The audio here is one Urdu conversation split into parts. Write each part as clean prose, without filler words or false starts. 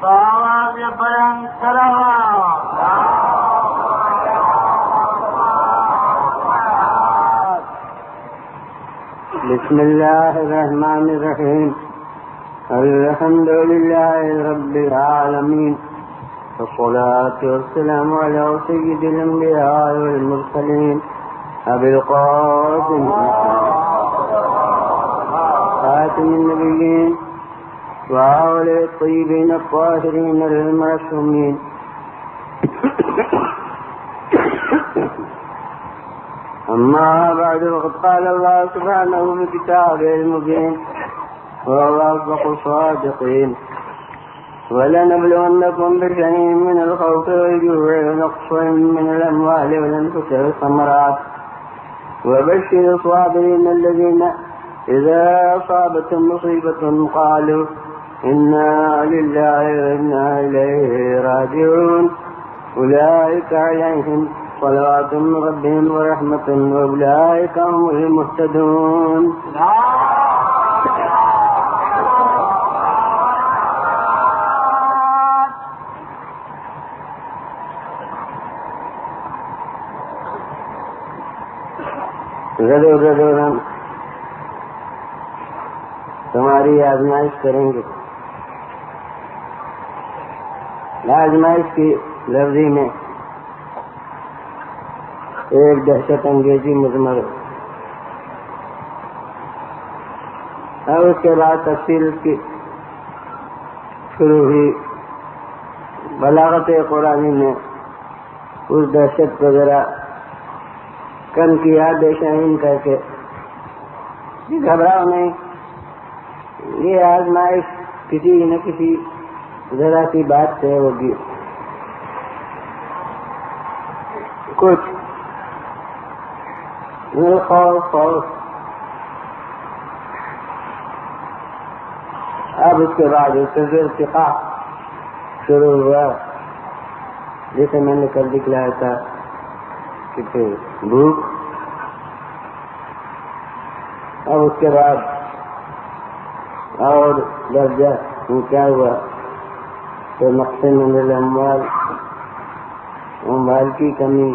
تو آواز بلند کرو. بسم الله الرحمن الرحيم. الحمد لله رب العالمين، والصلاة والسلام على سيد الأنبياء والمرسلين أبي القاسم خاتم النبيين وآله الطيبين الطاهرين المعصومين. أما بعد، فقد قال الله سبحانه في كتابه المبين وهو أصدق الصادقين: ولنبلونكم بشيء من الخوف والجوع ونقص من الأموال والأنفس والثمرات وبشر الصابرين الذين إذا أصابتهم مصيبة قالوا إنا لله وإنا إليه راجعون. أولئك عليهم صلوات من ربهم ورحمة وأولئك هم المهتدون. ضرور ہم تمہاری آزمائش کریں گے. آزمائش کی لفظی میں ایک دہشت انگیزی مضمر ہے، اور اس کے بعد تفصیل اس کی شروع ہوئی. بلاغت قرآنی نے اس دہشت کو ذرا کم کیا، بے شہین کر کے گھبراؤ نہیں، یہ آزمائش کسی نہ کسی ذرا سی بات سے ہوگی. کچھ خوف. اب اس کے بعد اس سے ارتقا شروع ہوا، جسے میں نے کل دکھلایا تھا کہ پھر بھوک. اب اس کے بعد اور درجہ کیا ہوا تو مقصد من الاموال، اموال کی کمی.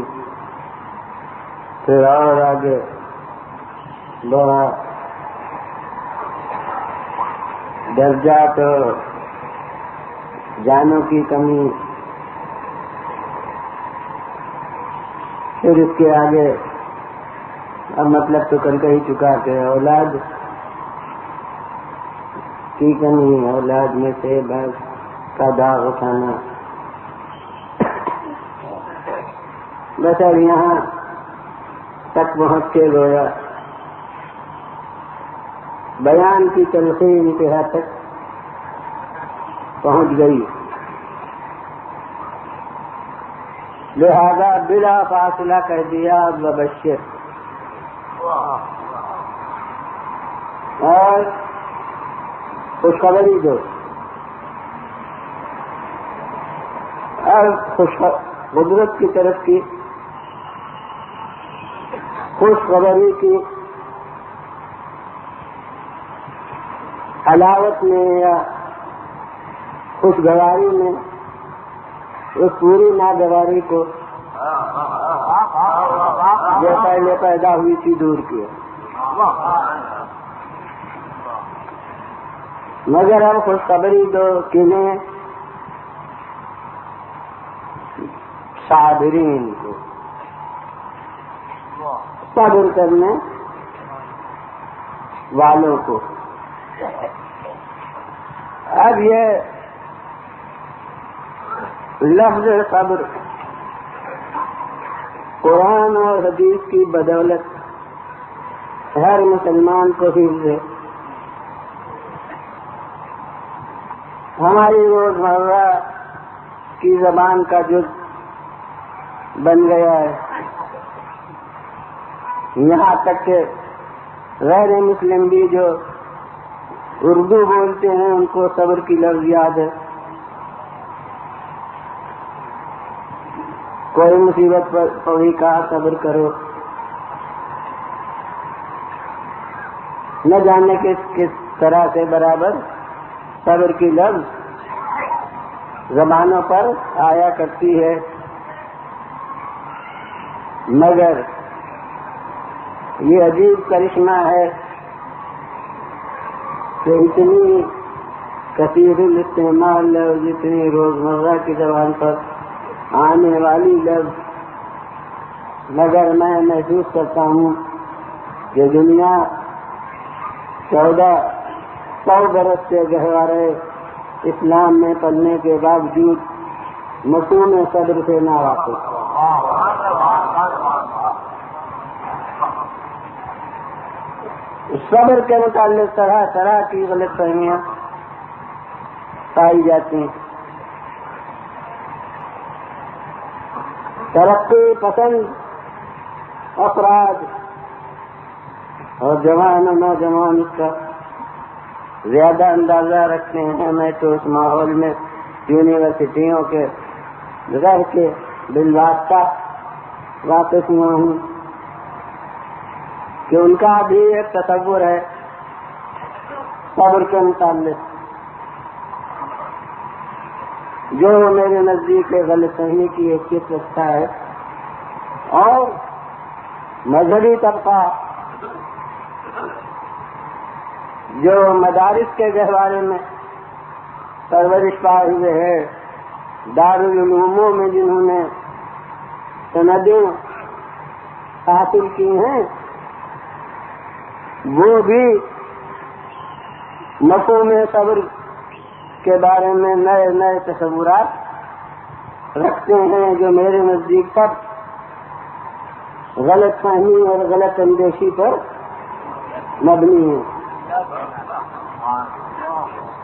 پھر اور آگے بڑا درجہ تو جانوں کی کمی. پھر اس کے آگے اب مطلب تو کل کہی چکا کہ اولاد کی کمی، اولاد میں سے بس کا داغ اٹھانا. بس اب یہاں تک پہنچ کے گویا بیان کی تلخی انتہا تک پہنچ گئی. لہذا بلا فاصلہ کر دیا وبشر، اور خوشخبری دو. اور قدرت کی طرف کی خوشخبری کی حلاوت میں یا خوشگواری میں اس پوری ناگواری کو جو پہلے پیدا ہوئی تھی دور کیا. مگر ہم خوشخبری دو کنہیں؟ صابرین کو، صبر کرنے والوں کو. اب یہ لفظ صبر قرآن اور حدیث کی بدولت ہر مسلمان کو حفظ ہے. ہماری روزمرہ کی زبان کا جز بن گیا ہے. یہاں تک کہ غیر مسلم بھی جو اردو بولتے ہیں ان کو صبر کی لفظ یاد ہے. کوئی مصیبت پر پڑی کہا صبر کرو، نہ جانے کس طرح سے برابر صبر کی لفظ زبانوں پر آیا کرتی ہے، مگر یہ عجیب کرشمہ ہے کہ اتنی کثیر الاستعمال لفظ، اتنی روزمرہ کی زبان پر آنے والی لفظ، مگر میں محسوس کرتا ہوں کہ دنیا 1400 برس سے گہوارے اسلام میں پڑھنے کے باوجود مفہوم صبر سے نہ واقف۔ صبر کے متعلق طرح طرح کی غلط فہمیاں پائی جاتی ہیں۔ ترقی پسند افراد اور جوان و نوجوان اس کا زیادہ اندازہ رکھتے ہیں۔ میں تو اس ماحول میں یونیورسٹیوں کے رہ کے بالواسطہ واقف ہوا ہوں کہ ان کا بھی ایک تصور ہے صبر کے متعلق جو میرے نزدیک غلط فہمی کی حیثیت رکھتا ہے، اور مذہبی طبقہ جو مدارس کے گہوارے میں پرورش پائے ہوئے ہے، دارالعلوموں میں جنہوں نے سندیں حاصل کی ہیں، وہ بھی مفہوم صبر کے بارے میں نئے نئے تصورات رکھتے ہیں جو میرے نزدیک پر غلط فہمی اور غلط اندیشی پر مبنی ہے۔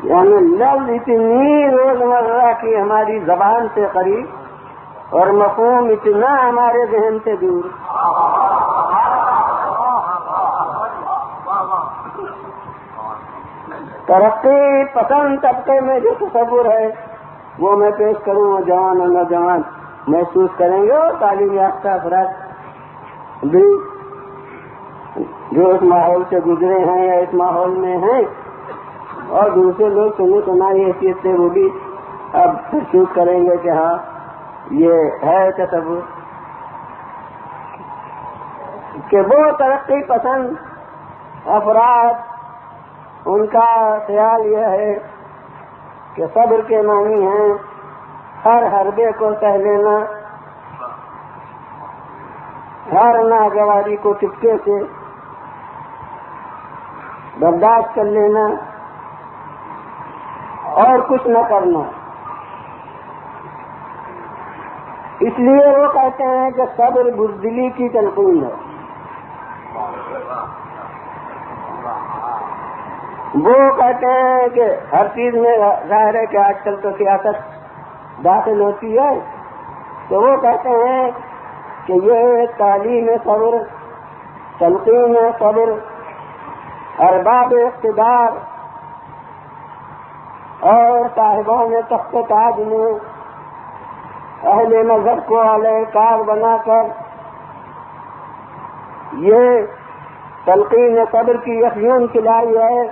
یعنی لفظ اتنی روزمرہ کی ہماری زبان سے قریب اور مفہوم اتنا ہمارے ذہن سے دور۔ ترقی پسند طبقے میں جو تصور ہے وہ میں پیش کروں، جوان اور نوجوان محسوس کریں گے، اور تعلیم یافتہ افراد بھی جو اس ماحول سے گزرے ہیں یا اس ماحول میں ہیں، اور دوسرے لوگ سنی سنائی حیثیت سے وہ بھی اب محسوس کریں گے کہ ہاں یہ ہے تصور کہ وہ ترقی پسند افراد، ان کا خیال یہ ہے کہ صبر کے معنی ہیں ہر حربے کو سہ لینا، ہر ناگواری کو چپکے سے برداشت کر لینا اور کچھ نہ کرنا۔ اس لیے وہ کہتے ہیں کہ صبر بزدلی کی تلقین ہے۔ وہ کہتے ہیں کہ ہر چیز میں ظاہر ہے کہ آج کل تو سیاست داخل ہوتی ہے، تو وہ کہتے ہیں کہ یہ تعلیم صبر، تلقین صبر، ارباب اقتدار اور صاحبان تخت تاج نے اہل مذہب کو اعلی کار بنا کر یہ تلقین صبر کی افیون کھلائی ہے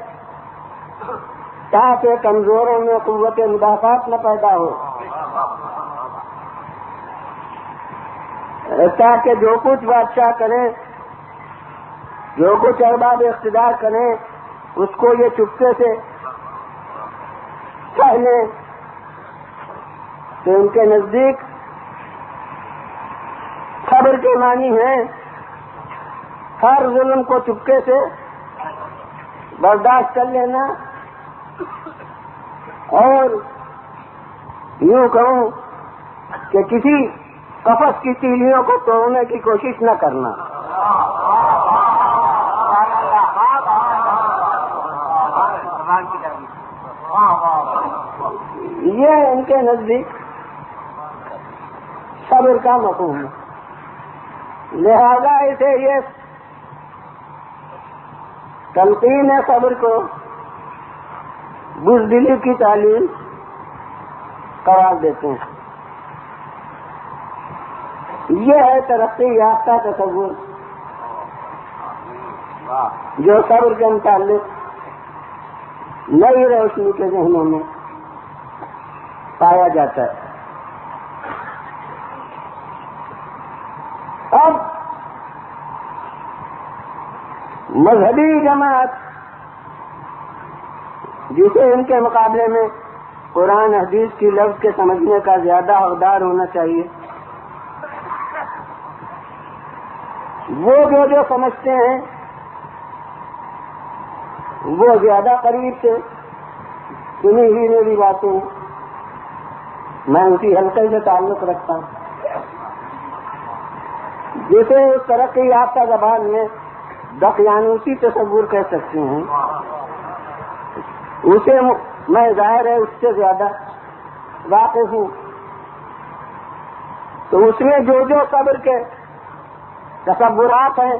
تاکہ کمزوروں میں قوت مدافعت نہ پیدا ہو، تاکہ جو کچھ بادشاہ کریں، جو کچھ ارباب اقتدار کریں، اس کو یہ چپکے سے سہ لیں۔ تو ان کے نزدیک صبر کے معنی ہیں ہر ظلم کو چپکے سے برداشت کر لینا، اور یوں کہوں کہ کسی قفس کی تیلیوں کو توڑنے کی کوشش نہ کرنا۔ یہ ان کے نزدیک صبر کا مفہوم ہے۔ لہذا اسے یہ تلقین صبر کو بزدلی کی تعلیم قرار دیتے ہیں۔ یہ ہے ترقی یافتہ تصور جو صبر کے متعلق نئی روشنی کے ذہنوں میں پایا جاتا ہے۔ اب مذہبی جماعت جسے ان کے مقابلے میں قرآن حدیث کی لفظ کے سمجھنے کا زیادہ حقدار ہونا چاہیے، وہ جو سمجھتے ہیں وہ زیادہ قریب سے سنی ہوئی میری باتیں میں اسی حلقے سے تعلق رکھتا ہوں، جسے اس ترقی یافتہ زبان میں دقیانوسی تصور کہہ سکتے ہیں، اسے میں ظاہر ہے اس سے زیادہ واقف ہوں۔ تو اس میں جو صبر کے تصورات ہیں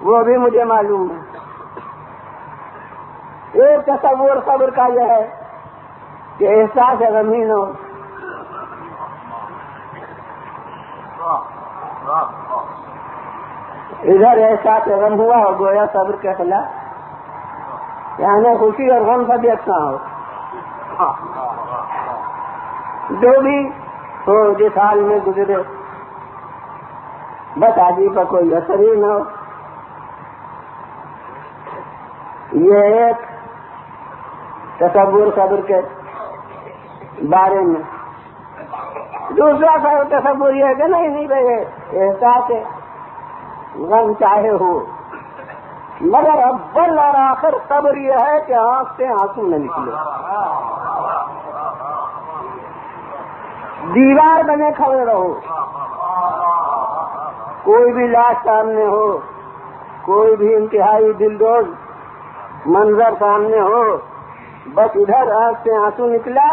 وہ بھی مجھے معلوم ہے۔ ایک تصور صبر کا یہ ہے کہ احساس غم ہی نہ ہو، ادھر احساس غم ہوا اور گویا صبر کے خلاف، یعنی خوشی اور غم سب یکساں ہو، جو بھی ہو جس حال میں گزرے بس آدمی پر کوئی اثر ہی نہ ہو۔ یہ ایک تصور صبر کے بارے میں۔ دوسرا تصور یہ ہے کہ نہیں بھائی احساس غم چاہے ہو، مگر اول اور آخر صبر یہ ہے کہ آنکھ سے آنسو نہ نکلے، دیوار بنے کھڑے رہو، کوئی بھی لاش سامنے ہو، کوئی بھی انتہائی دلدوز منظر سامنے ہو، بس ادھر آنکھ سے آنسو نکلا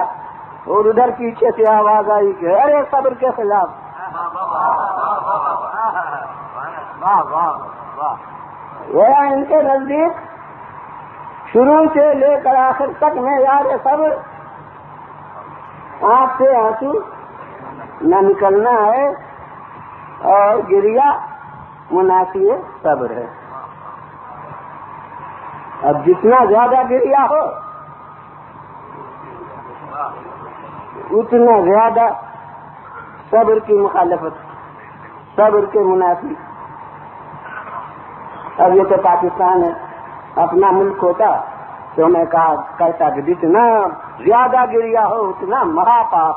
اور ادھر پیچھے سے آواز آئی کہ ارے صبر کے خلاف۔ ان کے نزدیک شروع سے لے کر آخر تک میں یار صبر آنکھ سے آنسو نہ نکلنا ہے اور گریا منافی صبر ہے۔ اب جتنا زیادہ گریا ہو اتنا زیادہ صبر کی مخالفت، صبر کے منافی۔ اب یہ تو پاکستان ہے، اپنا ملک ہوتا تو میں کہتا کہ جتنا زیادہ گریا ہو اتنا مہا پاپ۔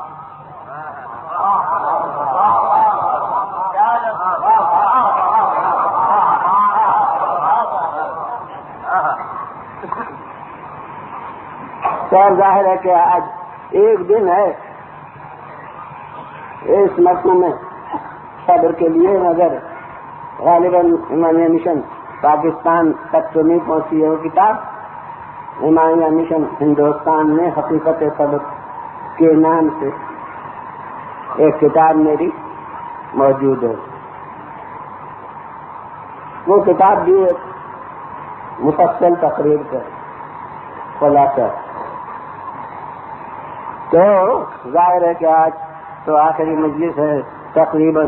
تو ظاہر ہے کہ آج ایک دن ہے اس مرکو میں صبر کے لیے، مگر غالباً امامیہ مشن پاکستان تک تو نہیں پہنچی ہے وہ کتاب۔ امامیہ مشن ہندوستان میں حقیقت صبر کے نام سے ایک کتاب میری موجود ہے۔ وہ کتاب بھی ایک مفصل تقریر کا خلاصہ۔ تو ظاہر ہے کہ آج تو آخری مجلس ہے تقریباً،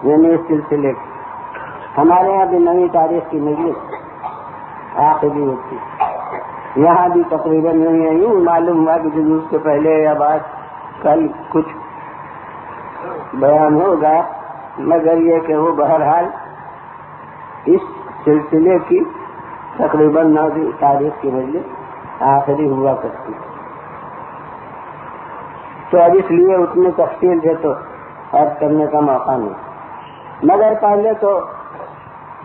یعنی اس سلسلے ہمارے یہاں بھی نئی تاریخ کی مجلس آخری ہوتی، یہاں بھی تقریباً نہیں ہے۔ یوں معلوم ہوا کہ جلوس سے پہلے یا بعد کل کچھ بیان ہوگا، مگر یہ کہ وہ بہرحال اس سلسلے کی تقریباً 9 تاریخ کی مجلس آخری ہوا کرتی، تو اب اس لیے اتنی تفصیل سے تو عرض کرنے کا موقع نہیں، مگر پہلے تو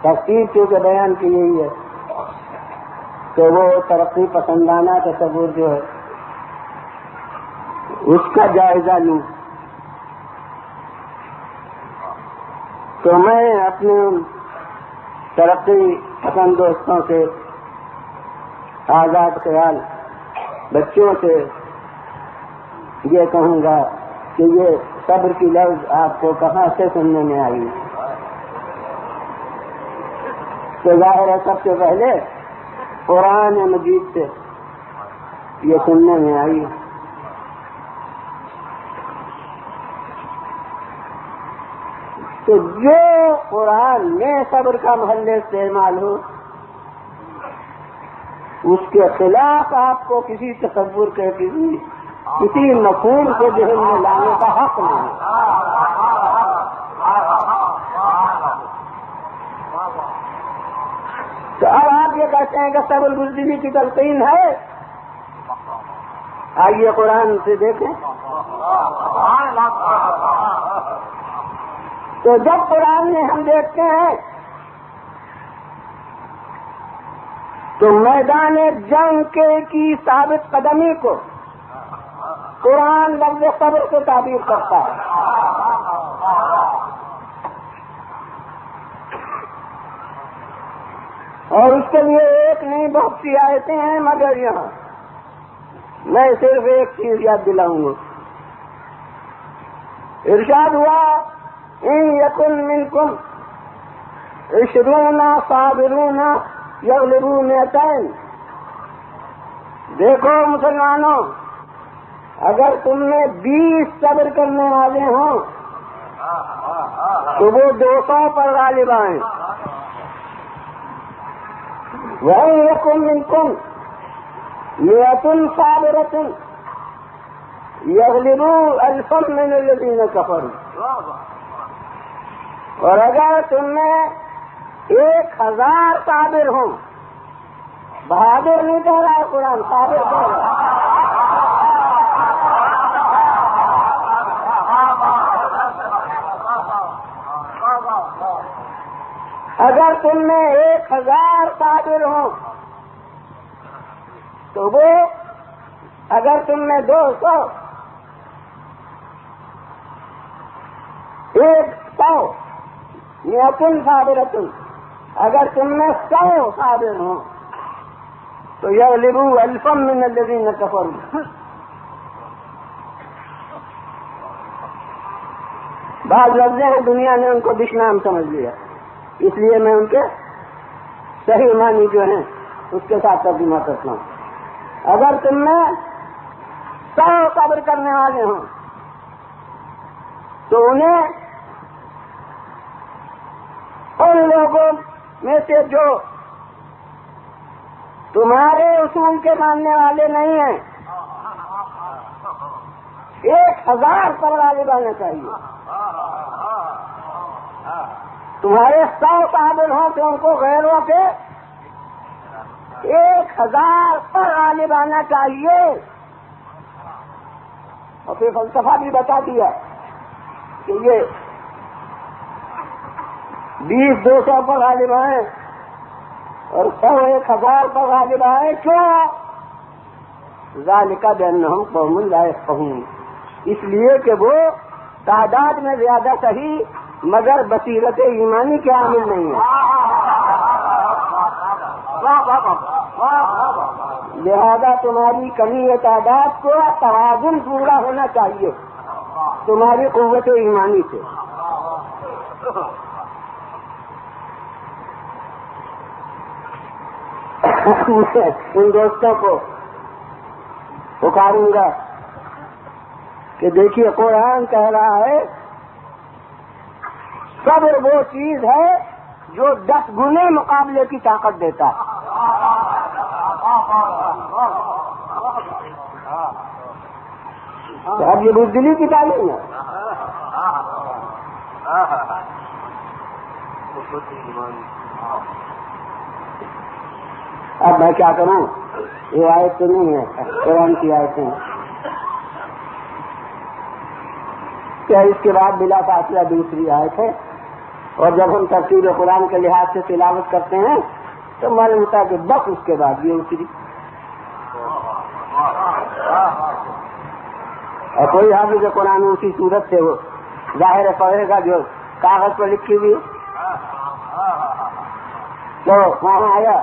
تفصیل کیونکہ بیان کی گئی ہے تو وہ ترقی پسندانہ تصور جو ہے اس کا جائزہ لوں۔ تو میں اپنے ترقی پسند دوستوں سے، آزاد خیال بچوں سے یہ کہوں گا کہ یہ صبر کی لفظ آپ کو کہاں سے سننے میں آئی؟ تو ظاہر ہے سب سے پہلے قرآن مجید سے یہ سننے میں آئی۔ تو جو قرآن میں صبر کا محلے استعمال ہو اس کے خلاف آپ کو کسی تصور کے کسی کسی مفہوم کو ذہن میں لانے کا حق نہیں. تو اب آپ یہ کہتے ہیں کہ صبر البزدلی کی تلقین ہے. آئیے قرآن سے دیکھیں. تو جب قرآن میں ہم دیکھتے ہیں تو میدان جنگ کی ثابت قدمی کو قرآن لفظ صبر سے تعبیر کرتا ہے. اور اس کے لیے ایک نہیں بہت سی آیتیں ہیں، مگر یہاں میں صرف ایک چیز یاد دلاؤں گا. ارشاد ہوا ان یکن منکم 20 صابرون یغلبوا 200. دیکھو مسلمانوں، اگر تم میں 20 صبر کرنے والے ہوں تو وہ 200 پر غالب آئیں. وَإِن يَكُن مِّنكُم 100 صَابِرَةٌ يَغْلِبُوا أَلْفًا مِّنَ الَّذِينَ كَفَرُوا. اور اگر تم میں 1000 صابر ہوں، بہادر نہیں کہہ رہا ہے قرآن، صابر کہہ رہا ہے. اگر تم میں 1000 صابر ہوں تو وہ، اگر تم میں 200، 100 100 صابرۃ، اگر تم میں 100 صابر ہوں تو یغلبوا الفا من الذین کفروا. بعض لفظ ہیں دنیا نے ان کو دشنام سمجھ لیا، اس لیے میں ان کے صحیح معنی جو ہیں اس کے ساتھ ترجمہ کرتا ہوں. اگر تم میں 100 صبر کرنے والے ہوں تو انہیں ان لوگوں میں سے جو تمہارے اصول کے ماننے والے نہیں ہیں 1000 پر غالب آنا چاہیے. تمہارے 100 صابر ہوں تو ان کو غیروں کے 1000 پر غالب آنا چاہیے. اور پھر فلسفہ بھی بتا دیا کہ یہ 20 200 پر غالب آئے اور 100 1000 پر غالب آئے. کیوں؟ ذالک بانہم قوم لا یفقہون، اس لیے کہ وہ تعداد میں زیادہ صحیح مگر بصیرت ایمانی کے عامل نہیں ہے. لہذا تمہاری کمی تعداد کو توازن پورا ہونا چاہیے تمہاری قوت ایمانی سے. ان دوستوں کو پکاروں گا کہ دیکھیے قرآن کہہ رہا ہے صبر وہ چیز ہے جو 10 گنے مقابلے کی طاقت دیتا ہے. تو اب یہ بزدلی کی تعلیم ہے. اب میں کیا کروں؟ یہ آیت تو نہیں ہے، قرآن کی آیتیں ہیں. کیا اس کے بعد بلا فاصلہ دوسری آیت ہے، اور جب ہم تفسیر قرآن کے لحاظ سے تلاوت کرتے ہیں تو معلوم ہوتا ہے کہ بس اس کے بعد یہ اتری. اور کوئی حافظ قرآن اسی صورت سے وہ ظاہر پڑھے گا جو کاغذ پر لکھی ہوئی. تو وہاں آیا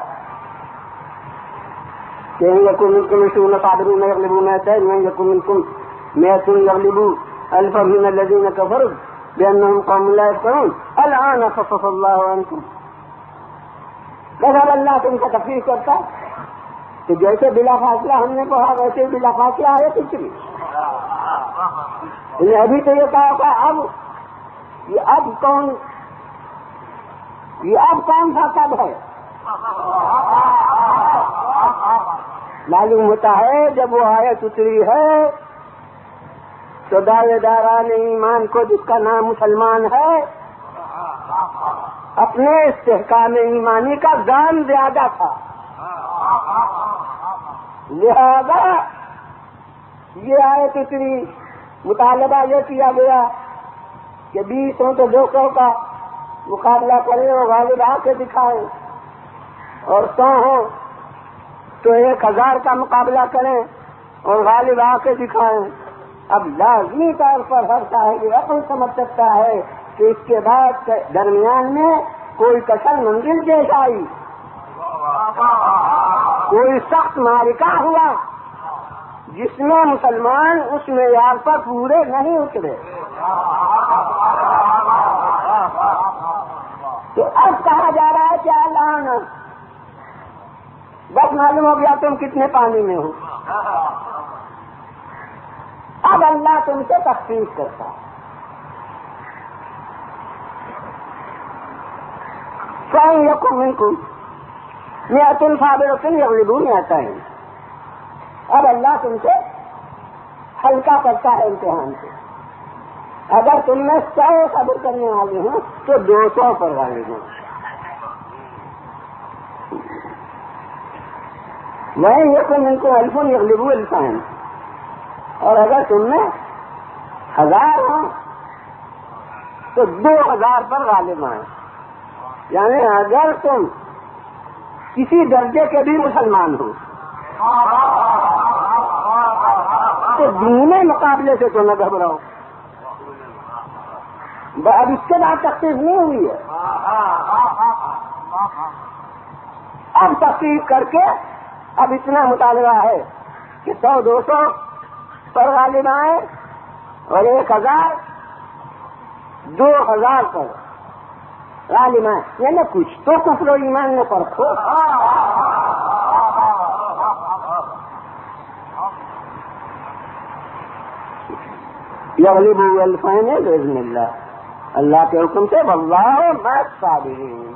کہ یکن منکم 20 صابرون یغلبوا 200 وان یکن منکم 100 یغلبوا الفا من الذین کفروا بانہم قوم لا یفقہون. الآن خفف اللہ عنکم. اگر اللہ تم کا تخفیف کرتا تو جیسے بلا فاصلہ ہم نے پڑھا ویسے بلا فاصلہ آئے اتنی. ابھی تو یہ کہا کہ اب کون سا سب ہے؟ معلوم ہوتا ہے جب وہ آیت اتری ہے تو دعوے داران ایمان کو جس کا نام مسلمان ہے اپنے استحکام ایمانی کا دام زیادہ تھا، لہذا یہ آیت اتنی مطالبہ یہ کیا گیا کہ 20 ہوں تو 200 کا مقابلہ کریں اور غالب آ کے دکھائیں، اور 100 ہوں تو 1000 کا مقابلہ کریں اور غالب آ کے دکھائیں۔ اب لازمی طور پر ہر صاحب عقل سمجھ سکتا ہے کہ اس کے بعد درمیان میں کوئی کسر منزل پیش آئی، کوئی سخت معرکہ ہوا جس میں مسلمان اس معیار پر پورے نہیں اترے، تو اب کہا جا رہا ہے کہ الان بس معلوم ہو گیا تم کتنے پانی میں ہو، اب اللہ تم سے تخفیف کرتا ہے۔ فَإِن يَكُن مِّنكُم مِّئَةٌ صَابِرَةٌ يَغْلِبُوا مِئَتَيْنِ، اب اللہ تم سے ہلکا کرتا ہے امتحان سے، اگر تم میں 100 صبر کرنے والے ہوں تو 200 پر غالب ہوں۔ وَإِن يَكُن مِّنكُمْ أَلْفٌ يَغْلِبُوا أَلْفَيْنِ، اور اگر تم میں 1000 ہوں تو 2000 پر غالب آئیں، یعنی اگر تم کسی درجے کے بھی مسلمان ہو تو دینی مقابلے سے تو نہ گھبراؤ۔ اب اس کے بعد تخفیف نہیں ہوئی ہے، اب تخفیف کر کے اب اتنا مطالبہ ہے کہ 100-200 پر غالب آئے اور 1000 2000 پر غالب آئے، یعنی کچھ تو کفر و ایمان میں فرق ہو۔ یغلبوا الفین باذن اللہ، اللہ کے حکم سے، واللہ مع الصابرین،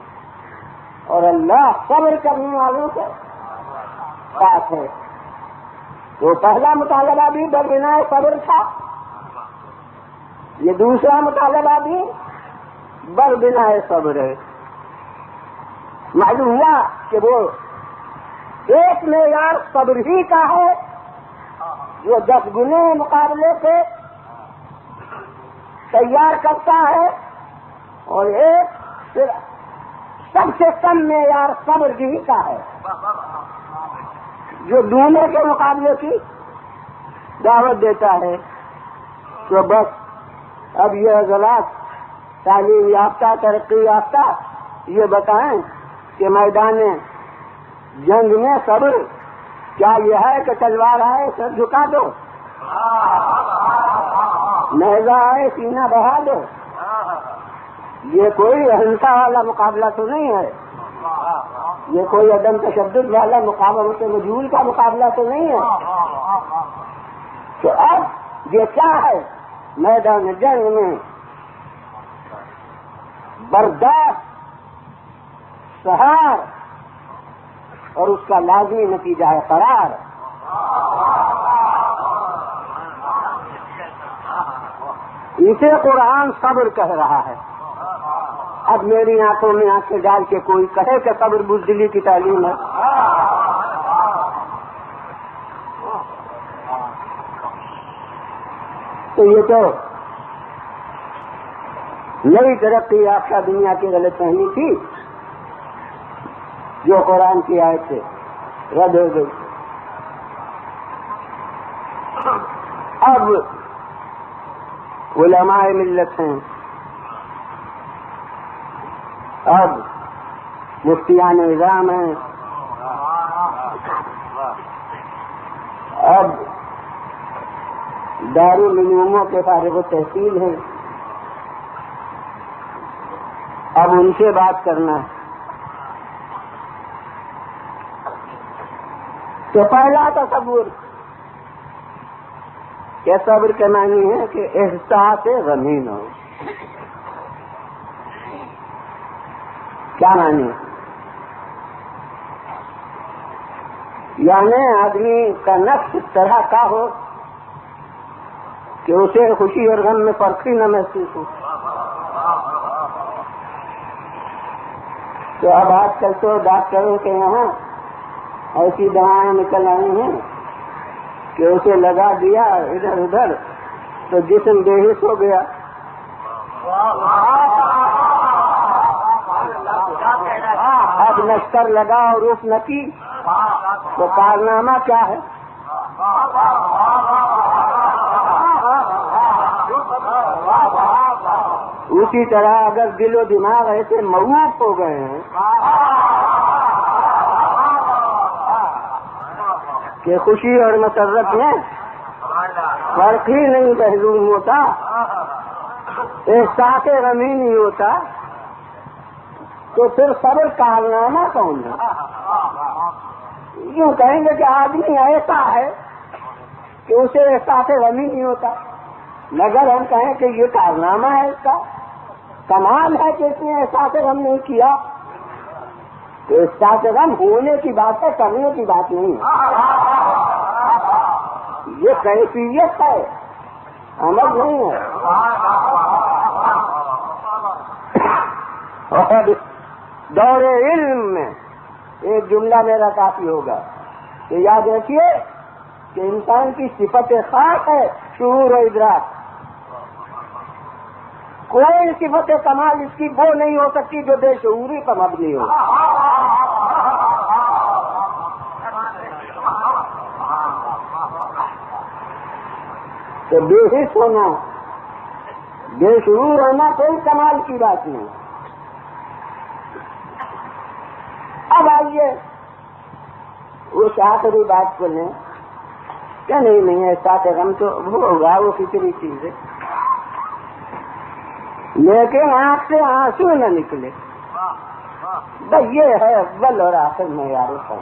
اور اللہ صبر کرنے والوں کے ساتھ ہے۔ تو پہلا مطالبہ بھی بنا صبر تھا، یہ دوسرا مطالبہ بھی بنا صبر ہے۔ معلوم ہوا کہ وہ ایک معیار صبر ہی کا ہے جو 10 گنے مقابلے سے تیار کرتا ہے، اور ایک سب سے کم معیار صبر ہی کا ہے جو دونوں کے مقابلے کی دعوت دیتا ہے۔ تو بس اب یہ حضرات تعلیم یافتہ ترقی یافتہ یہ بتائیں کہ میدان جنگ میں صبر کیا یہ ہے کہ تلوار آئے سر جھکا دو، نیزہ آئے سینہ بڑھا دو، یہ کوئی اہنسا والا مقابلہ تو نہیں ہے، یہ کوئی عدم تشدد والا مقابلہ وجود کا مقابلہ تو نہیں ہے۔ تو اب یہ کیا ہے؟ میدان جنگ میں برداشت، سہار، اور اس کا لازمی نتیجہ ہے قرار۔ اسے قرآن صبر کہہ رہا ہے۔ اب میری آنکھوں میں آنکھیں ڈال کے کوئی کہے کہ صبر بزدلی کی تعلیم ہے، تو یہ تو نئی ترقی یافتہ دنیا کی غلط فہمی تھی جو قرآن کی آیت سے رد ہو گئی۔ اب علماء ملت ہیں، اب مفتیان نظام ہیں، اب دارالعلوموں کے فارغ التحصیل ہیں، اب ان سے بات کرنا ہے۔ تو پہلا تصور کہ صبر کے معنی ہے کہ احساس غمین ہو۔ کیا معنی؟ یعنی آدمی کا نفس اس طرح کا ہو کہ اسے خوشی اور غم میں فرق ہی نہ محسوس ہو. تو اب آج کل تو ڈاکٹروں کے یہاں ایسی دوائیں نکل آئی ہیں کہ اسے لگا دیا ادھر ادھر تو جسم بے ہوش ہو گیا. اب نشتر لگا اور روف نہ کی تو کارنامہ کیا ہے؟ اسی طرح اگر دل و دماغ ایسے موف ہو گئے ہیں کہ خوشی اور مسرت میں فرق ہی نہیں محسوس ہوتا، احساس غمی نہیں ہوتا، تو پھر صبر کارنامہ کون ہے؟ یوں کہیں گے کہ آدمی ایسا ہے کہ اسے احساس غمی نہیں ہوتا، مگر ہم کہیں کہ یہ کارنامہ ہے، اس کا کمال ہے کہ اس نے احساس غم نہیں کیا. تو احساس غم ہونے کی بات ہے، کرنے کی بات نہیں ہے. یہ کیفیت ہے، عمل نہیں ہے. اور دور علم میں ایک جملہ میرا کافی ہوگا کہ یاد رکھیے کہ انسان کی صفت خاص ہے شعور و ادراک. کوئی صفت کمال اس کی وہ نہیں ہو سکتی جو بے شعوری پر مبنی ہو. تو بے حس ہونا، بے شعور ہونا کوئی کمال کی بات نہیں. اب آئیے اس آخری بات کو لیں کہ نہیں احساس غم تو ہوگا، وہ فطری چیز ہے، لیکن آنکھ سے آنسو نہ نکلے. بس یہ ہے اول اور آخر معیار ہے.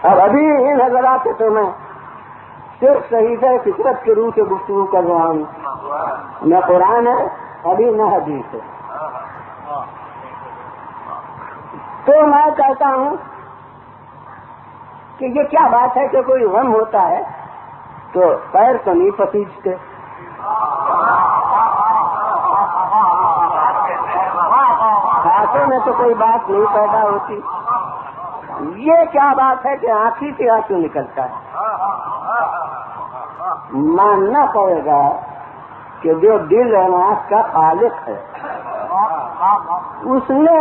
اب ابھی ان حضرات سے تو میں صرف صحیفہ فطرت کے روح سے گفتگو کر رہا ہوں، نہ قرآن ہے ابھی نہ حدیث ہے. تو میں کہتا ہوں کہ یہ کیا بات ہے کہ کوئی غم ہوتا ہے تو پیر تو نہیں پسیجتے، ہاتھوں میں تو کوئی بات نہیں پیدا ہوتی. یہ کیا بات ہے کہ آنکھی سے آنسو نکلتا ہے؟ ماننا پڑے گا کہ جو دل اور آنکھ کا خالق ہے اس نے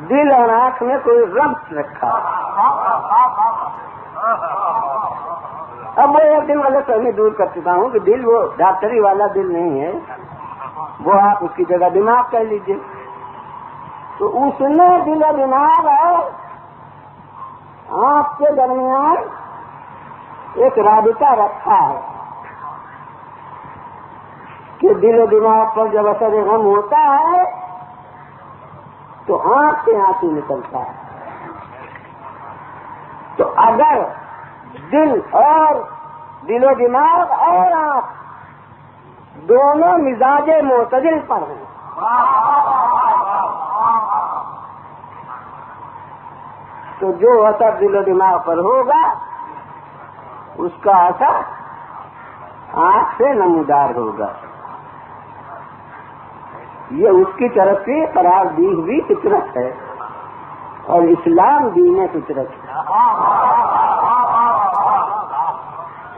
دل اور آنکھ میں کوئی ربط رکھا. اب وہ ایک دن غلط فہمی دور کر چکا ہوں کہ دل وہ ڈاکٹری والا دل نہیں ہے، وہ آپ اس کی جگہ دماغ کہہ لیجیے. تو اس نے دل و دماغ اور آنکھ کے درمیان ایک رابطہ رکھا ہے کہ دل و دماغ پر جب اثر غم ہوتا ہے تو آنکھ سے آنسو نکلتا ہے. تو اگر دل و دماغ اور آنکھ دونوں مزاج معتدل پر ہیں تو جو اثر دل و دماغ پر ہوگا اس کا اثر آنکھ سے نمودار ہوگا. یہ اس کی طرف سے قرار دی ہوئی فطرت ہے اور اسلام دین فطرت ہے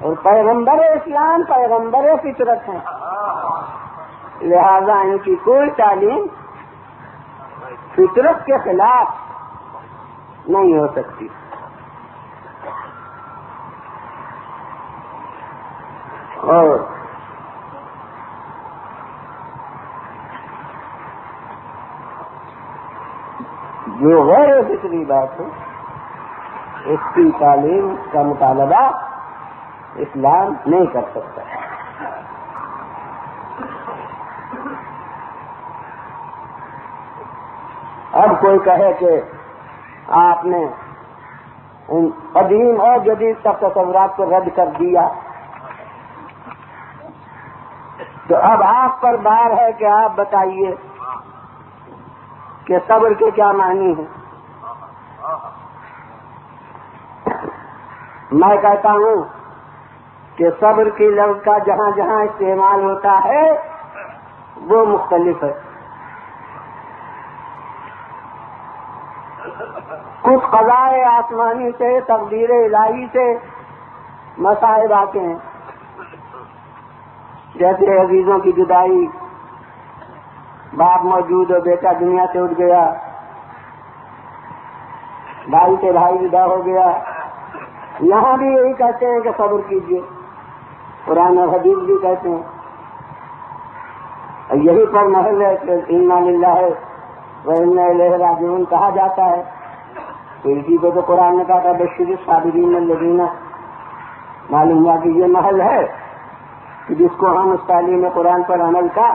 اور پیغمبر اسلام پیغمبر فطرت ہے. لہذا ان کی کوئی تعلیم فطرت کے خلاف نہیں ہو سکتی. اور جو غیر فطری بات ہے اس کی تعلیم کا مطالبہ اسلام نہیں کر سکتا. اب کوئی کہے کہ آپ نے ان قدیم اور جدید سب تصورات کو رد کر دیا تو اب آپ پر بار ہے کہ آپ بتائیے کہ صبر کے کیا معنی ہے. میں کہتا ہوں کہ صبر کی لفظ کا جہاں جہاں استعمال ہوتا ہے وہ مختلف ہے. کچھ قضائے آسمانی سے، تقدیر الہی سے مصائب آتے ہیں، جیسے عزیزوں کی جدائی، باپ موجود اور بیٹا دنیا سے اٹھ گیا، بھائی سے بھائی جدا ہو گیا. یہاں بھی یہی کہتے ہیں کہ صبر کیجیے، قرآن اور حدیث بھی کہتے ہیں. یہی پر محل ہے کہ انا للہ و انا الیہ راجعون کہا جاتا ہے. تو اسی کو تو قرآن نے کہا تھا بشر الصابرین الذین. معلوم ہوا کہ یہ محل ہے کہ جس کو ہم اس تعلیم قرآن پر عمل کا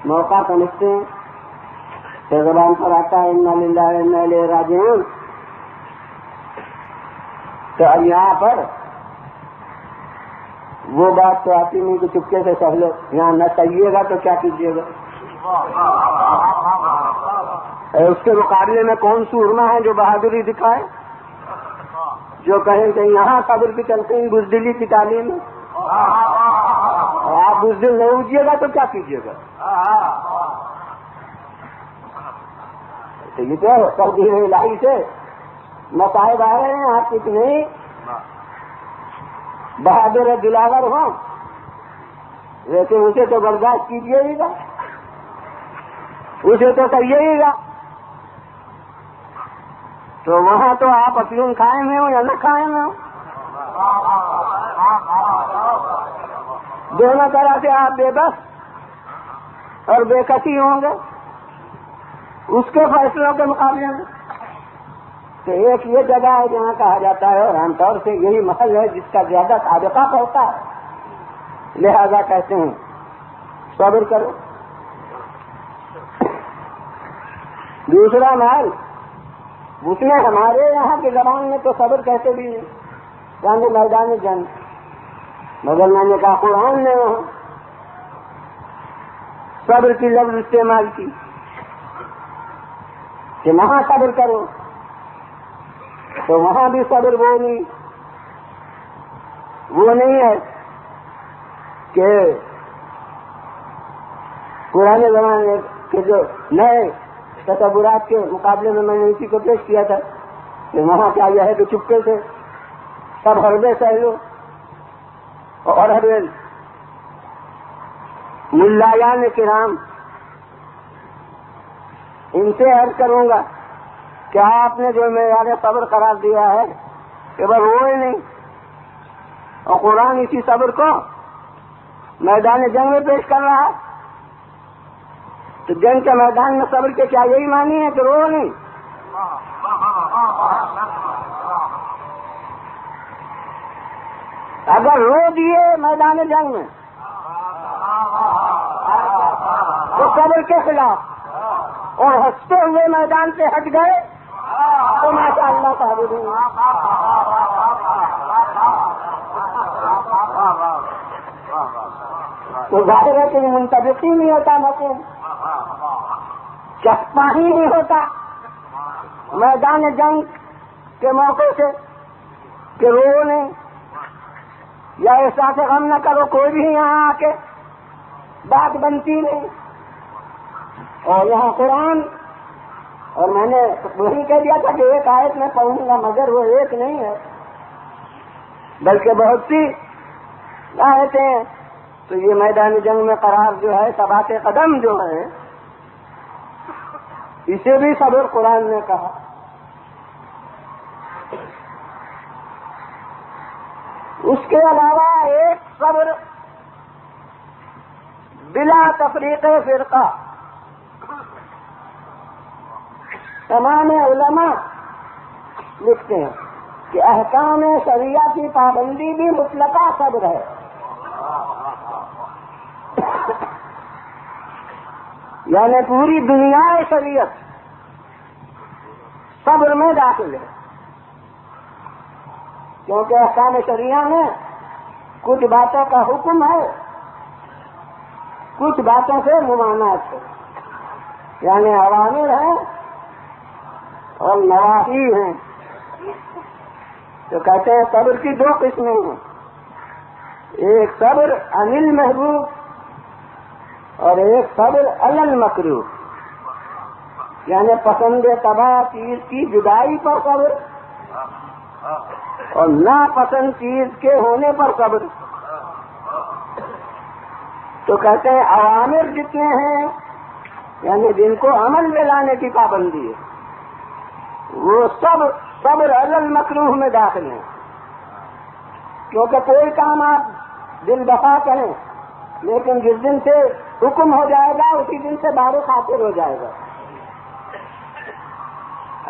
موقع سمجھتے ہیں. تو زبان پر آتا ہے انا للہ و انا الیہ راجعون. تو اب یہاں پر وہ بات تو آتی نہیں کہ چپکے سے سہ لو، یہاں نہ سہیے گا تو کیا کیجیے گا. اس کے مقابلے میں کون سورما ہے جو بہادری دکھائے، جو کہیں کہ یہاں صبر کی چلتے ہیں بزدلی کی تعلیم ہے، اور آپ بزدل نہیں اٹھیے گا تو کیا کیجیے گا. تو یہ تو تقدیر الہی سے مصائب آ رہے ہیں. آپ کتنے بہادر دلاور ہوں لیکن اسے تو برداشت کیجیے ہی گا، اسے تو کریے ہی گا. تو وہاں تو آپ افیون کھائے میں ہو یا نہ کھائے میں ہو، دونوں طرح سے آپ بے بس اور بے کسی ہوں گے اس کے فیصلوں کے مقابلے میں. تو ایک یہ جگہ ہے جہاں کہا جاتا ہے، اور عام طور سے یہی محل ہے جس کا زیادہ سابقہ پڑتا ہے، لہذا کہتے ہیں صبر کرو. دوسرا محل اس میں ہمارے یہاں کی زبان میں تو صبر کہتے بھی نہیں، یعنی میدان جنگ. مگر میں نے کہا قرآن نے وہاں صبر کی لفظ استعمال کی کہ وہاں صبر کرو. تو وہاں بھی صبر وہ نہیں ہے کہ پرانے زمانے کے جو نئے تصورات کے مقابلے میں نے اسی کو پیش کیا تھا کہ وہاں کیا یہ ہے کہ چپکے سے سب حربے سہ لو. اور حربے ملایان کرام ان سے عرض کروں گا کہ آپ نے جو معیار صبر قرار دیا ہے کہ بس وہ ہی نہیں، اور قرآن اسی صبر کو میدان جنگ میں پیش کر رہا ہے. تو جنگ کے میدان میں صبر کے کیا یہی معنی ہے کہ رو نہیں؟ اگر رو دیے میدان جنگ میں تو صبر کے خلاف، اور ہنستے ہوئے میدان سے ہٹ گئے تو ماشاء اللہ صاحب تو ظاہر ہے کہ منتظر ہی نہیں ہوتا، مطلب چسپاں ہی نہیں ہوتا میدان جنگ کے موقع سے کہ رو نہیں یا احساس غم نہ کرو، کوئی بھی یہاں آ کے بات بنتی نہیں. اور یہاں قرآن، اور میں نے وہی کہہ دیا تھا کہ ایک آیت میں پڑھوں گا، مگر وہ ایک نہیں ہے بلکہ بہت سی آیتیں ہیں. تو یہ میدان جنگ میں قرار جو ہے، ثبات قدم جو ہے، اسے بھی صبر قرآن نے کہا. اس کے علاوہ ایک صبر بلا تفریق فرقہ. تمام علماء لکھتے ہیں کہ احکام شریعہ کی پابندی بھی مطلقہ صبر ہے. یعنی پوری دنیا شریعت صبر میں داخل ہے، کیونکہ احکام شریعہ میں کچھ باتوں کا حکم ہے، کچھ باتوں سے ممانعت ہے، یعنی اوامر ہیں اور نواہی ہیں. تو کہتے ہیں صبر کی دو قسمیں ہیں، ایک صبر عن المحبوب اور ایک صبر علی المکروہ، یعنی پسند طبع چیز کی جدائی پر صبر اور ناپسند چیز کے ہونے پر صبر۔ تو کہتے ہیں اوامر جتنے ہیں یعنی جن کو عمل میں لانے کی پابندی ہے وہ سب صبر علی المکروہ میں داخل ہیں، کیونکہ کوئی کام آپ دل بخا کریں لیکن جس دن سے حکم ہو جائے گا اسی دن سے بار خاطر ہو جائے گا۔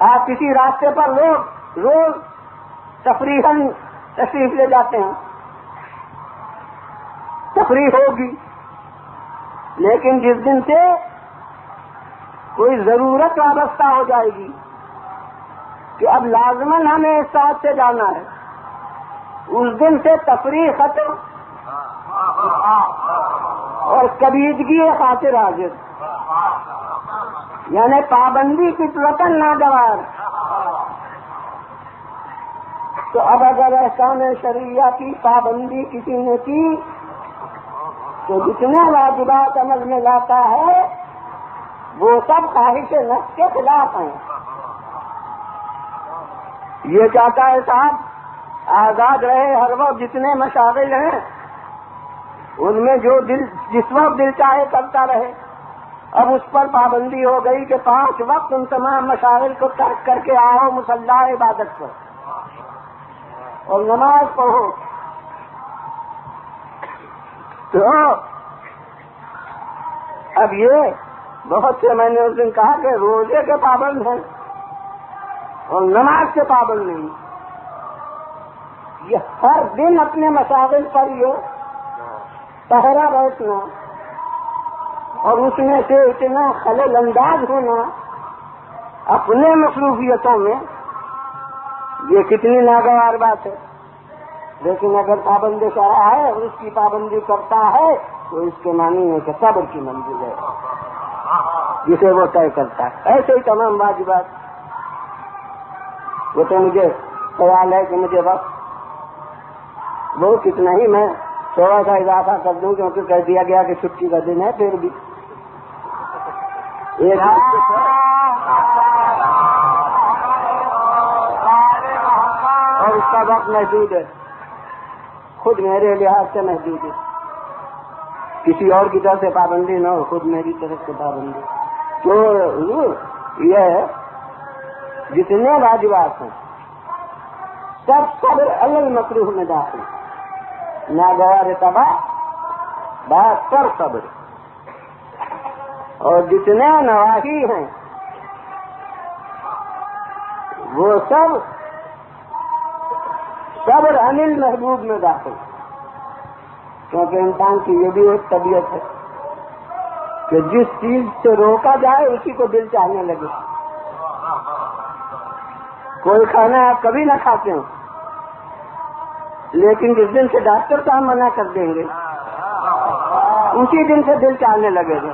آپ کسی راستے پر روز تفریحاً تشریف لے جاتے ہیں، تفریح ہوگی، لیکن جس دن سے کوئی ضرورت وابستہ ہو جائے گی کہ اب لازماً ہمیں اس ساتھ سے جانا ہے، اس دن سے تفریح ختم اور کبیدگی خاطر حاضر، یعنی پابندی فطرتاً ناگوار۔ تو اب اگر احکام شرعیہ کی پابندی کسی نے کی تو جتنے واجبات عمل میں لاتا ہے وہ سب خواہش نفس کے خلاف ہیں۔ یہ چاہتا ہے صاحب آزاد رہے، ہر وقت جتنے مشاغل ہیں ان میں جو جس وقت دل چاہے کرتا رہے۔ اب اس پر پابندی ہو گئی کہ 5 وقت ان تمام مشاغل کو ترک کر کے آؤ مصلی عبادت پر اور نماز پڑھو۔ تو اب یہ بہت سے میں نے اس دن کہا کہ روزے کے پابند ہیں اور نماز کے پابند نہیں، یہ ہر دن اپنے مشاغل پر یہ پہرا بیٹھنا اور اس میں سے اتنا خلل انداز ہونا اپنے مصروفیتوں میں، یہ کتنی ناگوار بات ہے۔ لیکن اگر پابند شرع ہے اور اس کی پابندی کرتا ہے تو اس کے معنی ہے کہ صبر کی منزل ہے جسے وہ طے کرتا ہے۔ ایسے ہی تمام واجبات۔ وہ تو مجھے خیال ہے کہ مجھے وقت وہ کتنا ہی میں تھوڑا سا اضافہ کر دوں کیونکہ کہہ دیا گیا کہ چھٹی کا دن ہے، پھر بھی ایک اور اس کا وقت محدود ہے، خود میرے لحاظ سے محدود ہے، کسی اور کی طرف سے پابندی نہ ہو، خود میری طرف سے پابندی۔ تو یہ جتنے واجبات ہیں سب صبر علی المکروہ میں داخل، ناگوار طبع بات پر صبر، اور جتنے نواہی ہیں وہ سب صبر عن المحبوب میں داخل، کیونکہ انسان کی یہ بھی ایک طبیعت ہے کہ جس چیز سے روکا جائے اسی کو دل چاہنے لگے۔ کوئی کھانا آپ کبھی نہ کھاتے ہو لیکن جس دن سے ڈاکٹر صاحب منع کر دیں گے اسی دن سے دل چاہنے لگے گا۔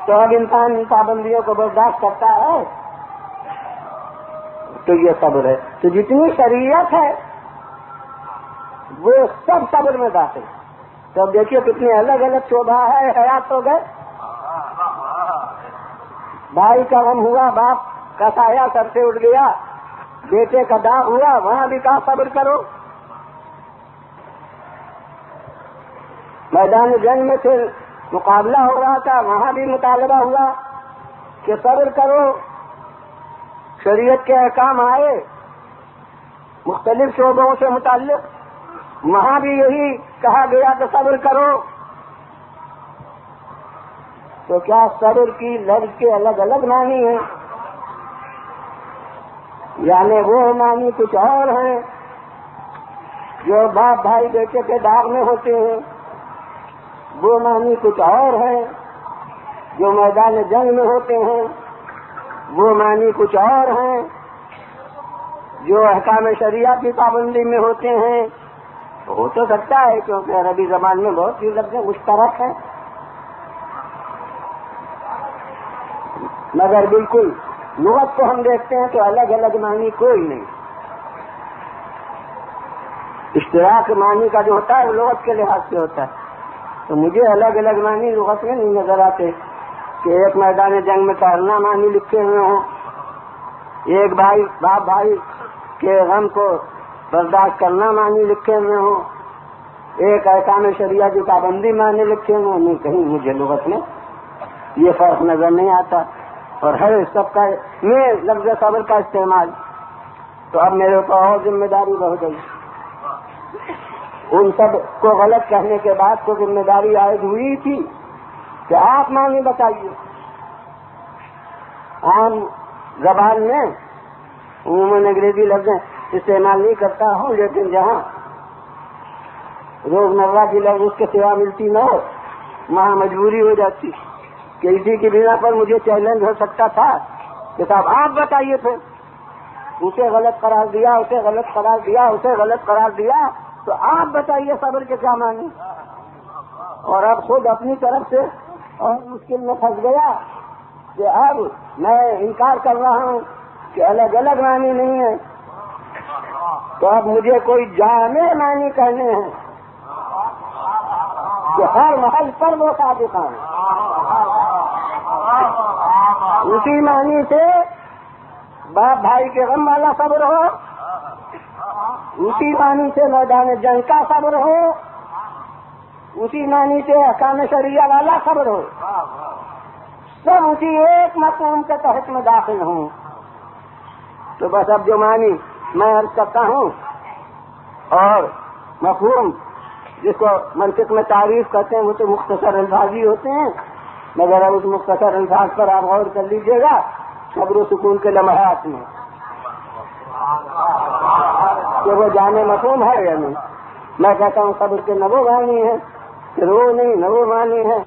تو اب انسان ان پابندیوں کو برداشت کرتا ہے تو یہ صبر ہے۔ تو جتنی شریعت ہے وہ سب صبر میں داخل۔ تو اب دیکھیے کتنے الگ الگ شعبہ ہے حیات ہو گئے۔ بھائی کا غم ہوا، باپ کا سایہ سر سے اٹھ گیا، بیٹے کا داغ ہوا، وہاں بھی کہا صبر کرو۔ میدان جنگ میں سے مقابلہ ہو رہا تھا، وہاں بھی مطالبہ ہوا کہ صبر کرو۔ شریعت کے احکام آئے مختلف شعبوں سے متعلق، وہاں بھی یہی کہا گیا کہ صبر کرو۔ تو کیا صبر کی لفظ کے الگ الگ معنی ہیں؟ یعنی وہ معنی کچھ اور ہیں جو باپ بھائی بیٹے کے داغ میں ہوتے ہیں، وہ معنی کچھ اور ہیں جو میدان جنگ میں ہوتے ہیں، وہ معنی کچھ اور ہیں جو احکام شریعہ کی پابندی میں ہوتے ہیں۔ ہو تو سکتا ہے کیونکہ عربی زبان میں بہت سی لفظیں مشترک ہیں، مگر بالکل لغت کو ہم دیکھتے ہیں تو الگ الگ معنی کوئی نہیں. اشتراک معنی کا جو ہوتا ہے وہ لغت کے لحاظ سے ہوتا ہے. تو مجھے الگ الگ معنی لغت میں نہیں نظر آتے کہ ایک میدان جنگ میں تیرنا معنی لکھے ہوئے ہوں, ایک بھائی باپ بھائی کے غم کو برداشت کرنا معنی لکھے ہوئے ہوں, ایک احکام شریعہ کی پابندی معنی لکھے ہوئے ہوں. کہیں مجھے لغت میں یہ فرق نظر نہیں آتا. اور ہر سب کا میں لفظ صبر کا استعمال, تو اب میرے اوپر اور ذمہ داری بڑھ گئی. ان سب کو غلط کہنے کے بعد تو ذمہ داری عائد ہوئی تھی کہ آپ معنی بتائیے. عام زبان میں عموماً انگریزی لفظ استعمال نہیں کرتا ہوں, لیکن جہاں روزمرہ کی لفظ اس کے سوا ملتی نہ ہو وہاں مجبوری ہو جاتی کہ اسی کی بنا پر مجھے چیلنج ہو سکتا تھا کہ صاحب آپ بتائیے. پھر اسے غلط قرار دیا, اسے غلط قرار دیا, اسے غلط قرار دیا, تو آپ بتائیے صبر کے کیا معنی. اور اب خود اپنی طرف سے اور مشکل میں پھنس گیا کہ اب میں انکار کر رہا ہوں کہ الگ الگ معنی نہیں ہے, تو اب مجھے کوئی جامع معنی کہنے ہیں کہ ہر محل پر وہ صادق ہیں. اسی معنی سے باپ بھائی کے غم والا صبر ہو, اسی معنی سے میدان جنگ کا صبر ہو, اسی معنی سے احکام شریعہ والا صبر ہو, سب اسی ایک مفہوم کے تحت میں داخل ہوں. تو بس اب جو معنی میں عرض کرتا ہوں اور مفہوم جس کو منطق میں تعریف کرتے ہیں وہ تو مختصر الفاظی ہوتے ہیں, مگر اب اس مختصر الفاظ پر آپ غور کر لیجیے گا صبر و سکون کے لمحات میں کہ وہ جامع مفہوم ہے یا نہیں. میں کہتا ہوں صبر کے نہ وہ معنی ہے, رو نہیں نہ وہ معنی ہے.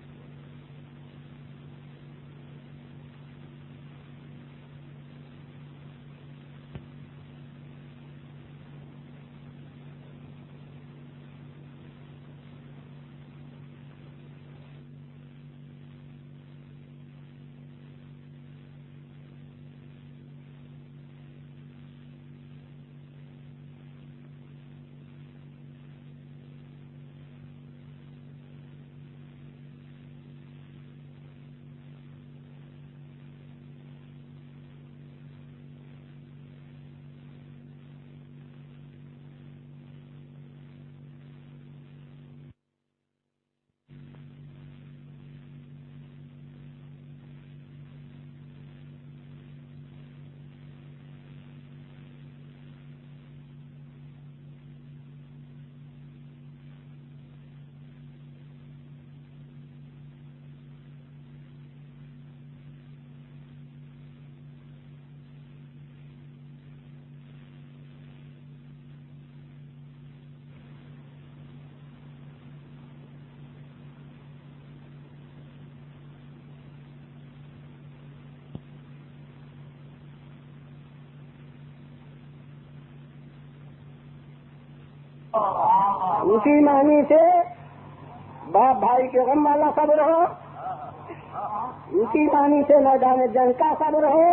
اسی معنی سے باپ بھائی کے غم والا صبر ہو, اسی معنی سے میدان جنگ کا صبر ہو,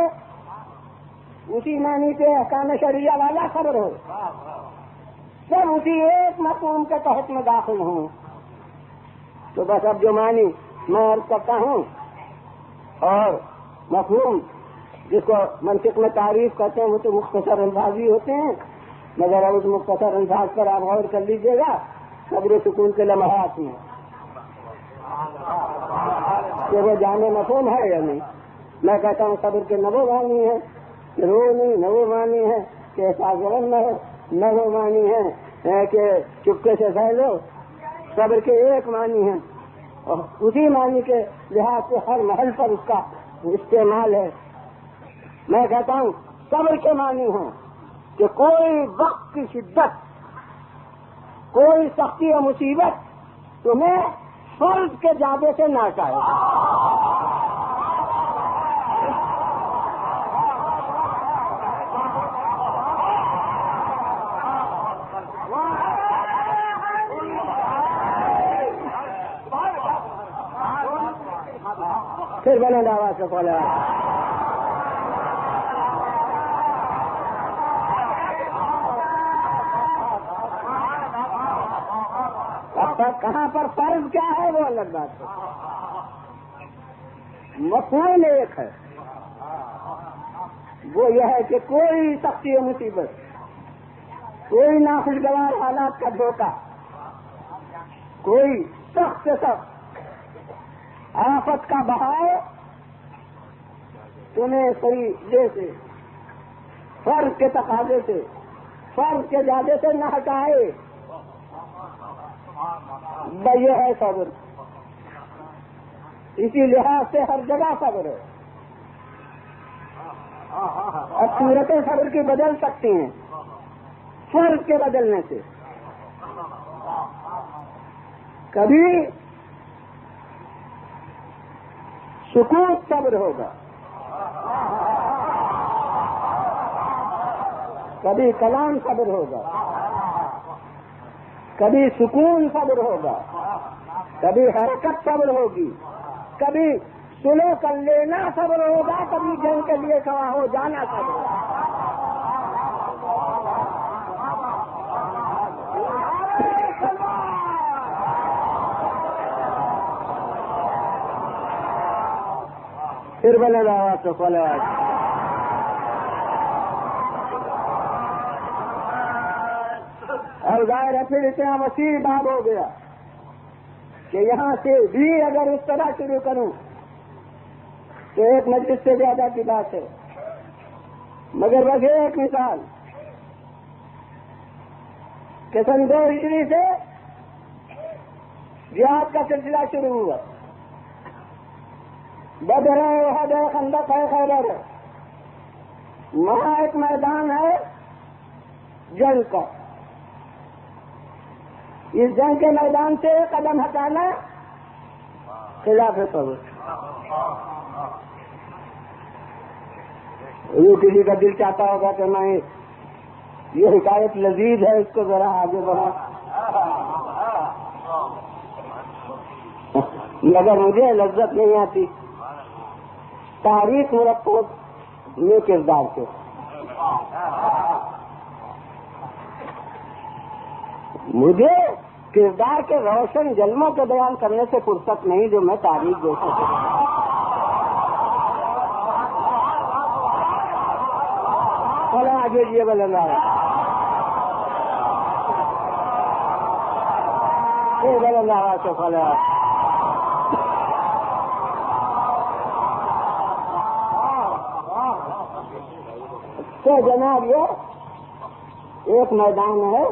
اسی معنی سے احکام شریعہ والا صبر ہو, سب اسی ایک مفہوم کے تحت میں داخل ہوں. تو بس اب جو معنی میں عرض کرتا ہوں اور مفہوم جس کو منطق میں تعریف کرتے ہیں وہ تو مختصر الفاظی ہوتے ہیں, مگر اب اس مختصر الفاظ پر آپ غور کر لیجیے گا صبر و سکون کے لمحات میں کہ وہ جامع مفہوم ہے یا نہیں. میں کہتا ہوں صبر کے نہ وہ معنی ہے کہ رو نہیں, نہ وہ معنی ہے کہ احساس غم نہ ہو, نہ وہ معنی ہے کہ چپکے سے سہ لو. صبر کے ایک معنی ہے اور اسی معنی کے لحاظ سے ہر محل پر اس کا استعمال ہے. میں کہتا ہوں صبر کے معنی ہیں کہ کوئی وقت کی شدت, کوئی سختی اور مصیبت تمہیں فرض کے جادے سے نہ ہٹائے. پھر بلند آواز سے بولا کہاں پر فرض کیا ہے وہ الگ بات ہے، مفہوم ایک ہے، وہ یہ ہے کہ کوئی سختی و مصیبت، کوئی ناخوشگوار حالات کا دھوکہ، کوئی سخت سے سخت آفت کا بہاؤ تمہیں صحیح جیسے فرض کے تقاضے سے، فرض کے زیادہ سے نہ ہٹائے، یہ ہے صبر۔ اسی لحاظ سے ہر جگہ صبر ہے، اور صورتیں صبر کی بدل سکتی ہیں فرض کے بدلنے سے۔ کبھی سکوت صبر ہوگا، کبھی کلام صبر ہوگا، کبھی سکون صبر ہوگا، کبھی حرکت صبر ہوگی، کبھی سلو کر لینا صبر ہوگا، کبھی جنگ کے لیے کھڑا ہو جانا صبر ہوگا۔ پھر بنے گا تو فلواج اور ظاہر ہے پھر اتنا وسیع باب ہو گیا کہ یہاں سے بھی اگر اس طرح شروع کروں تو ایک مجلس سے زیادہ کی بات ہے، مگر بس ایک مثال کہ سن 2 ہجری سے جہاد کا سلسلہ شروع ہوا، بدر ہے، احد ہے، خندق ہے، خیبر ہے، وہاں ایک میدان ہے جنگ کا، اس جنگ کے میدان سے قدم ہٹانا خلاف صبر۔ یہ کسی کا دل چاہتا ہوگا کہ میں یہ حکایت لذیذ ہے، اس کو ذرا آگے بڑھا، مگر مجھے لذت نہیں آتی تاریخ مرکب میں کردار کے۔ مجھے کردار کے روشن جلموں کے بیان کرنے سے فرصت نہیں جو میں تاریخ دے سکوں۔ چلو آگے جیے بلند آئے بلند آواز سے فلا تو جناب یہ ایک میدان ہے،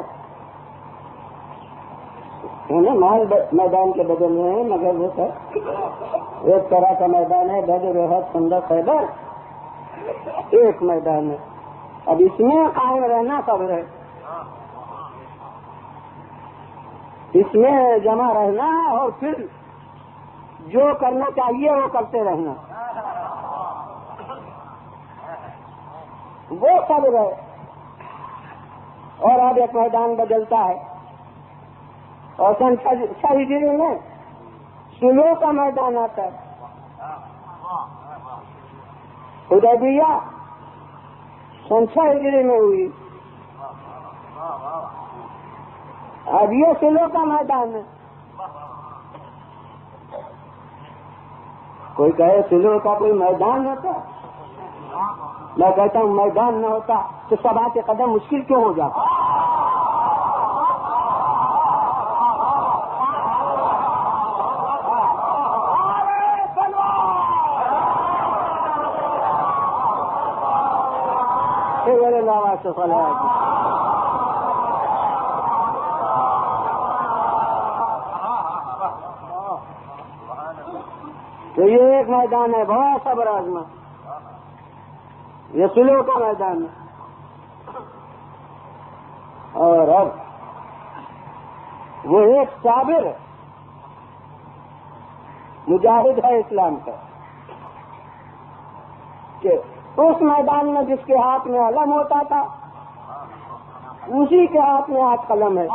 مال میدان کے بدل رہے ہیں، مگر وہ سر ایک طرح کا میدان ہے، بدر احد خندق خیبر ایک میدان ہے۔ اب اس میں قائم رہنا صبر ہے، اس میں جمع رہنا اور پھر جو کرنا چاہیے وہ کرتے رہنا، وہ صبر ہے۔ اور اب ایک میدان بدلتا ہے، اور سن 6 ہجری میں سلو کا میدان آتا ہے، حدیبیہ سن 6 ہجری میں ہوئی، اب یہ سلو کا میدان ہے۔ کوئی کہے سلو کا کوئی میدان ہوتا، میں کہتا ہوں میدان نہ ہوتا تو ثبات قدم مشکل کیوں ہو جاتا؟ تو یہ ایک میدان ہے بہت صبر آزما، یہ سلو کا میدان ہے۔ اور اب وہ ایک صابر مجاہد ہے اسلام کا کہ اس میدان میں جس کے ہاتھ میں علم ہوتا تھا اسی کے ہاتھ میں آج قلم ہے۔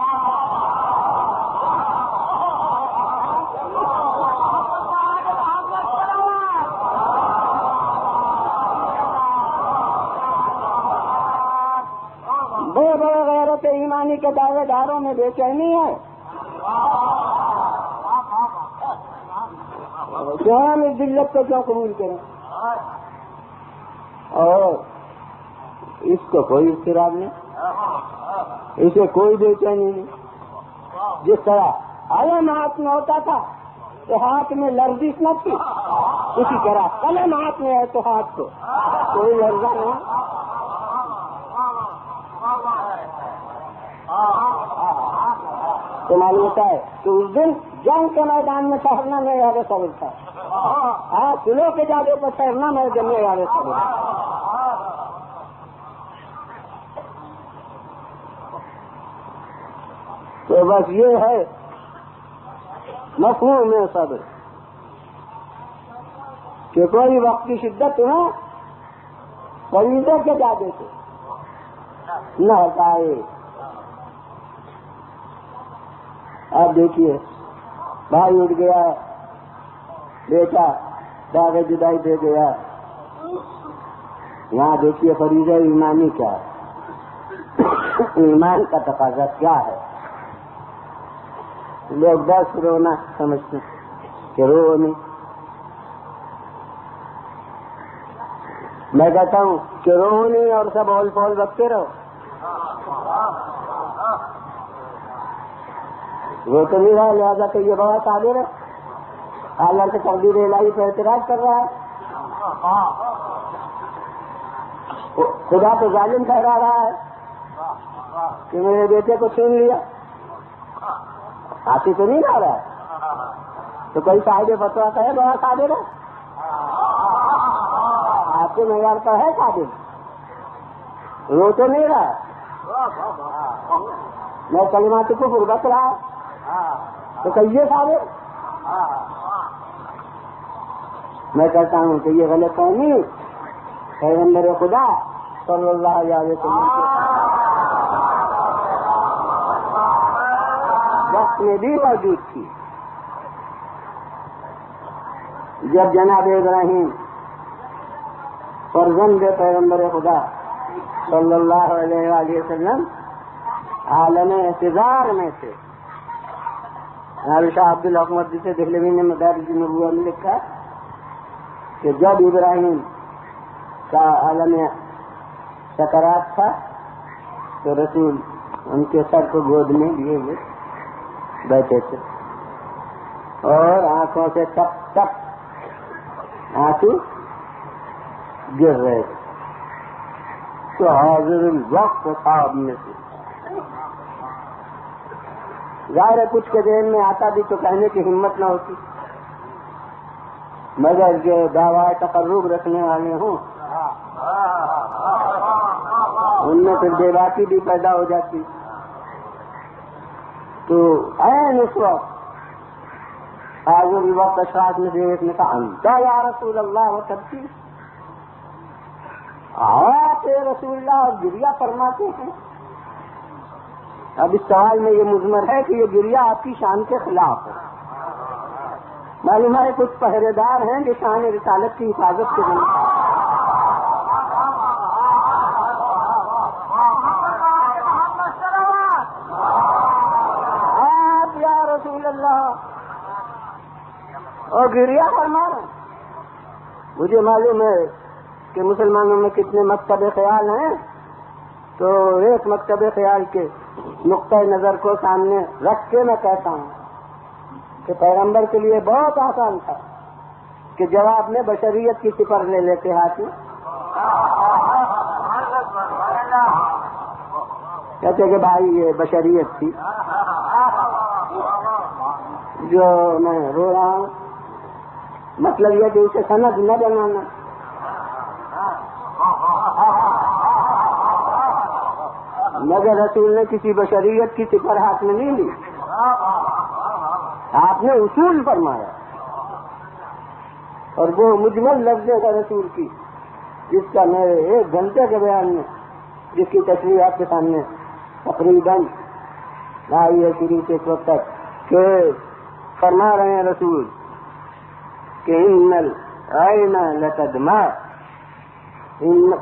بڑے بڑے غیرت ایمانی کے دعوے داروں میں بے چینی ہے، کیوں ہم اس ذلت کو کیوں قبول کریں؟ اور اس کو کوئی اضطراب نہیں، اسے کوئی بے چینی نہیں. جس طرح علم ہاتھ میں ہوتا تھا تو ہاتھ میں لرزش نہ تھی، اسی طرح قلم ہاتھ میں ہے تو ہاتھ کو کوئی لرزہ نہیں. تو معلوم ہوتا ہے کہ اس دن جنگ کے میدان میں ٹھہرنا معیار صبر تھا. قلعوں کے جادو پر ٹھہرنا معیار صبر تھا. تو بس یہ ہے مفہوم ہے صبر کہ کوئی وقت کی شدت نہ فریضے کے جادو سے نہ ہٹائے. آپ دیکھیے بھائی اٹھ گیا، بیٹا داغ جدائی دے گیا. یہاں دیکھیے فریضہ ایمانی کیا ہے، ایمان کا تقاضا کیا ہے. لوگ بس رونا سمجھتے کہ رو نہیں. میں کہتا ہوں کہ رو نہیں اور سب اول پول رکھتے رہو. وہ تو نہیں رہا، لہٰذا کہ یہ بہت قادر ہے، اللہ سے تقدیر الہی پہ اعتراض کر رہا ہے. خدا تو ظالم ٹھہرا رہا ہے کہ میرے بیٹے کو چھین لیا. ہاتھی تو نہیں لا رہا ہے تو کوئی صاحب فتویٰ کا ہے بہت قادر ہے. آپ کے معیار کا ہے قادر، رو تو نہیں رہا. میں کلمات کفر بک رہا تو کہیے قادر. میں کہتا ہوں کہ یہ غلط فہمی پیغمبر خدا صلی اللہ علیہ وسلم وقت میں بھی موجود تھی. جب جناب ابراہیم فرزند پیغمبر خدا صلی اللہ علیہ وآلہ وسلم عالم اعتذار میں تھے. شاہ عبد الحکمت جسے دہلوی نے مدارج النبوہ میں لکھا کہ جب ابراہیم کا عالم سکرات تھا تو رسول ان کے سر کو گود میں لیے ہوئے بیٹھے تھے اور آنکھوں سے ٹپ ٹپ آنسو گر رہے تھے. تو حاضر الوقت خواب میں سے ظاہر ہے کچھ کے ذہن میں آتا بھی تو کہنے کی ہمت نہ ہوتی، مگر جو دعویٰ تقرب رکھنے والے ہوں ان میں پھر بے باکی بھی پیدا ہو جاتی. تو عین اس وقت حاضر الوقت اشراف میں سے ایک نے کہا انت یا رسول اللہ و تبکی، آپ رسول اللہ اور گریہ فرماتے ہیں. اب اس سوال میں یہ مضمر ہے کہ یہ گریہ آپ کی شان کے خلاف ہے. معلوم ہے کچھ پہرے دار ہیں جو شان رسالت کی حفاظت کے ذمہ دار. آپ یا رسول اللہ اور گریہ فرما رہے ہیں. مجھے معلوم ہے کہ مسلمانوں میں کتنے مکتب خیال ہیں، تو ایک مکتب خیال کے نقطۂ نظر کو سامنے رکھ کے میں کہتا ہوں کہ پیغمبر کے لیے بہت آسان تھا کہ جواب میں بشریت کی سپر لے لیتے ہاتھ میں. کہتے کہ بھائی یہ بشریت تھی جو میں رو رہا ہوں، مطلب یہ کہ اسے سند نہ بنانا. مگر رسول نے کسی بشریت کی سپر ہاتھ میں نہیں لی، آپ نے اصول فرمایا. اور وہ مجمل لفظیں کا رسول کی جس کا میرے 1 گھنٹے کے بیان میں جس کی تشریح آپ کے سامنے تقریباً آئی ہے شروع سے اس وقت تک کہ فرما رہے ہیں رسول کہ ان العین لتدمع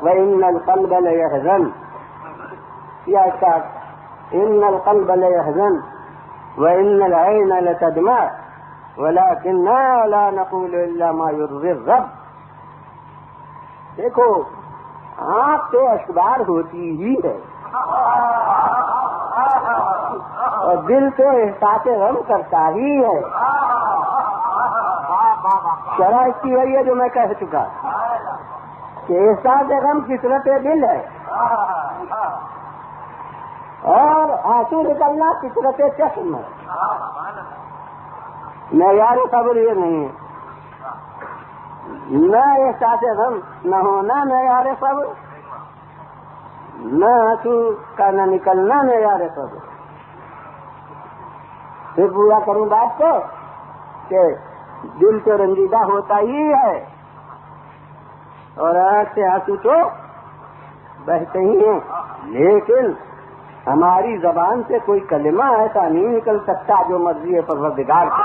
وان القلب لیحزن، یا ان القلب لیحزن وإن العين لتدمع ولكننا لا نقول إلا ما يرضي الرب. دیکھو آنکھ تو اشکبار ہوتی ہی ہے اور دل تو احساس غم کرتا ہی ہے. شرح اس کی وہی ہے جو میں کہہ چکا کہ احساس غم فطرت دل ہے اور آنسو نکلنا فطرت چشم ہے. معیار صبر یہ نہیں ہے. نہ احساس غم نہ ہونا معیار صبر، نہ آنسو کا نہ نکلنا معیار صبر. پھر پورا کروں بات کو کہ دل تو رنجیدہ ہوتا ہی ہے اور آنکھ سے آنسو تو بہتے ہی ہیں، لیکن ہماری زبان سے کوئی کلمہ ایسا نہیں نکل سکتا جو مرضی ہے پروردگار کی.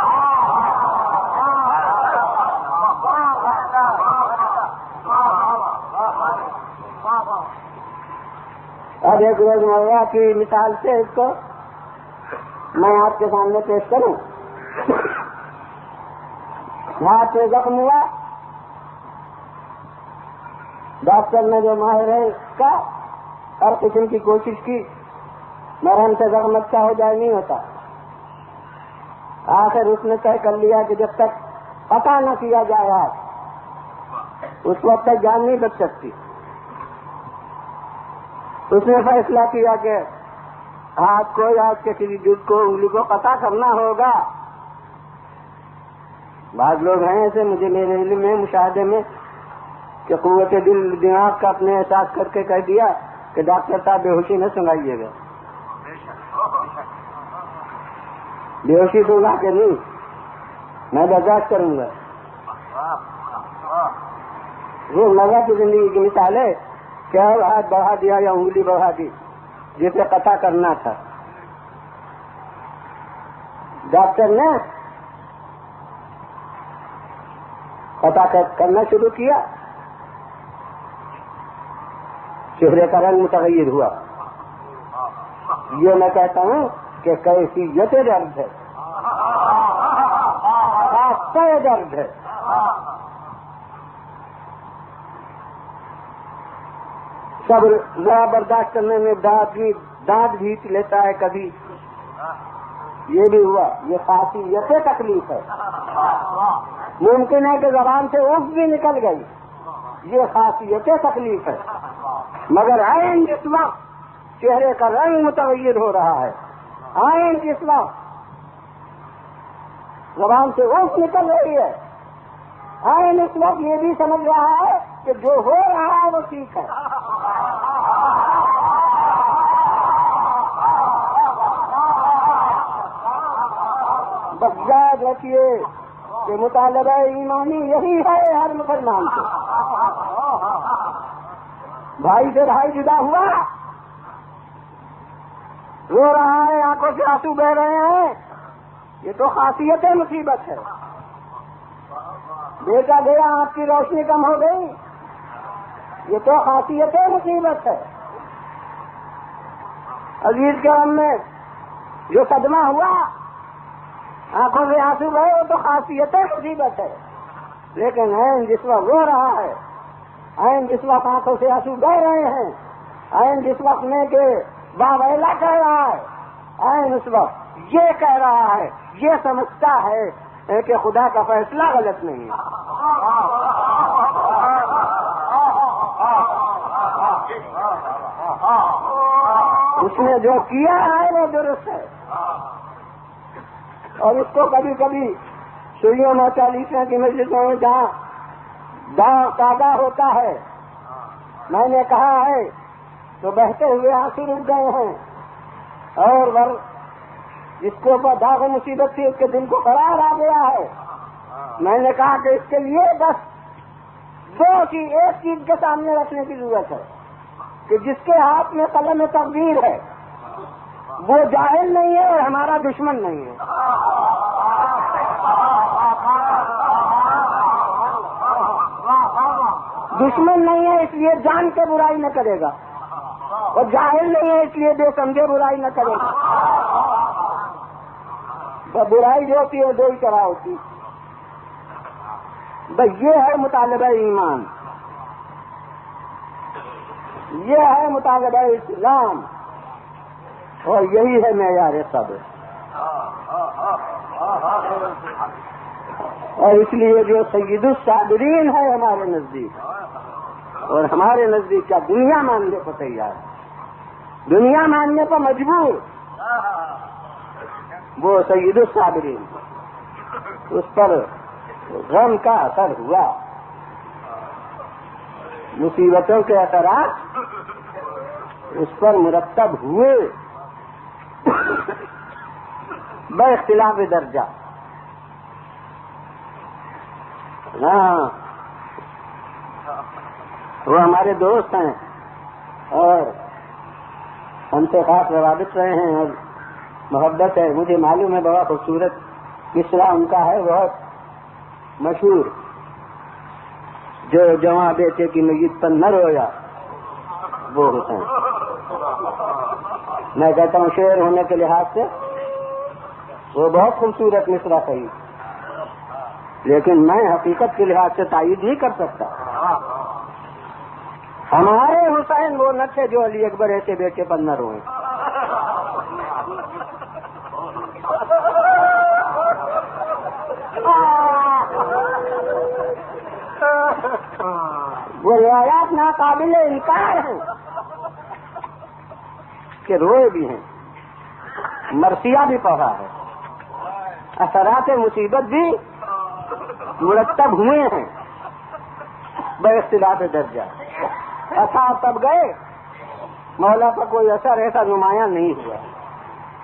اب ایک روزمرہ کی مثال سے اس کو میں آپ کے سامنے پیش کروں. ہاتھ میں زخم ہوا، ڈاکٹر نے جو ماہر ہے اس کا ہر قسم کی کوشش کی، مرہم سے زخم اچھا ہو جائے، نہیں ہوتا. آخر اس نے طے کر لیا کہ جب تک پتہ نہ کیا جائے ہاتھ، اس وقت تک جان نہیں بچ سکتی. اس نے فیصلہ کیا کہ ہاتھ کو یا اس کے کسی جز کو انگلی کو قطع کرنا ہوگا. بعض لوگ ہیں ایسے، مجھے میرے علم میں مشاہدے میں، کہ قوت دل دماغ کا اپنے احساس کر کے کہہ دیا کہ ڈاکٹر صاحب بے ہوشی نہ سنگائیے گا. بے ہوشی سنگا کے نہیں، میں برداشت کروں گا. وہ مرا کی زندگی کی مثال ہے کہ ہاتھ بڑھا دیا یا انگلی بڑھا دی جسے قطع کرنا تھا. ڈاکٹر نے قطع کرنا شروع کیا، چہرے کا رنگ متغیر ہوا. یہ میں کہتا ہوں کہ کیفیت درد ہے، راستہ درد ہے. صبر ذرا برداشت کرنے میں دانت بھیچ لیتا ہے کبھی. یہ بھی ہوا، یہ خاصیت تکلیف ہے. ممکن ہے کہ زبان سے اف بھی نکل گئی، یہ خاصیت تکلیف ہے. مگر عین جس وقت چہرے کا رنگ متغیر ہو رہا ہے، عین جس وقت زبان سے اف نکل رہی ہے، عین اس وقت یہ بھی سمجھ رہا ہے کہ جو ہو رہا ہے وہ ٹھیک ہے. بس یاد رکھیے کہ مطالبہ ایمانی یہی ہے ہر مسلمان سے. بھائی سے بھائی جدا ہوا، رو رہا ہے، آنکھوں سے آنسو بہ رہے ہیں، یہ تو خاصیت مصیبت ہے. بیٹا گیا، آنکھ کی روشنی کم ہو گئی، یہ تو خاصیت مصیبت ہے. عزیز کے غم میں جو صدمہ ہوا، آنکھوں سے آنسو گئے، وہ تو خاصیت مصیبت ہے. لیکن عین جس وقت رو رہا ہے، عین جس وقت آنکھوں سے آنسو بہ رہے ہیں، عین جس وقت میں کہ باویلا کہہ رہا ہے، عین اس وقت یہ کہہ رہا ہے، یہ سمجھتا ہے کہ خدا کا فیصلہ غلط نہیں ہے. اس نے جو کیا ہے وہ درست ہے. اور اس کو کبھی کبھی سوئیوں میں 40 کی مجلسوں میں جہاں داغ تازہ ہوتا ہے، میں نے کہا ہے تو بہتے ہوئے آنسو رک گئے ہیں. اور جس کو داغ مصیبت تھی اس کے دل کو قرار آ گیا ہے. میں نے کہا کہ اس کے لیے بس ایک چیز کے سامنے رکھنے کی ضرورت ہے کہ جس کے ہاتھ میں قلم تقدیر ہے وہ جاہل نہیں ہے اور ہمارا دشمن نہیں ہے. دشمن نہیں ہے اس لیے جان کے برائی نہ کرے گا، اور جاہل نہیں ہے اس لیے بے سمجھے برائی نہ کرے گا. تو برائی جو ہوتی ہے دو ہی طرح ہوتی. بس یہ ہے مطالبہ ایمان، یہ ہے مطالبہ اسلام، اور یہی ہے معیار صبر. اور اس لیے جو سید الصابرین ہے ہمارے نزدیک، اور ہمارے نزدیک کیا دنیا ماننے کو تیار ہے، دنیا ماننے کو مجبور، وہ سید الصابرین. اس پر غم کا اثر ہوا، مصیبتوں کے اثرات اس پر مرتب ہوئے بے اختلاف درجہ. ہاں وہ ہمارے دوست ہیں اور ہم سے خاص روابط رہے ہیں اور محبت ہے. مجھے معلوم ہے بڑا خوبصورت مصرع ان کا ہے بہت مشہور، جو جواں بیٹے کی میت پر نہ رویا وہ حسین. میں کہتا ہوں شعر ہونے کے لحاظ سے وہ بہت خوبصورت مصرع کہی، لیکن میں حقیقت کے لحاظ سے تائید نہیں کر سکتا. ہمارے حسین وہ نہ تھے جو علی اکبر ایسے بیٹے پر نہ روئے. وہ روایات ناقابل انکار ہیں کہ روئے بھی ہیں، مرثیہ بھی پڑھا ہے، اثرات مصیبت بھی مرتب ہوئے ہیں بے اختلاف درجہ. اصحاب تب گئے، مولا کا کوئی اثر ایسا نمایاں نہیں ہوا،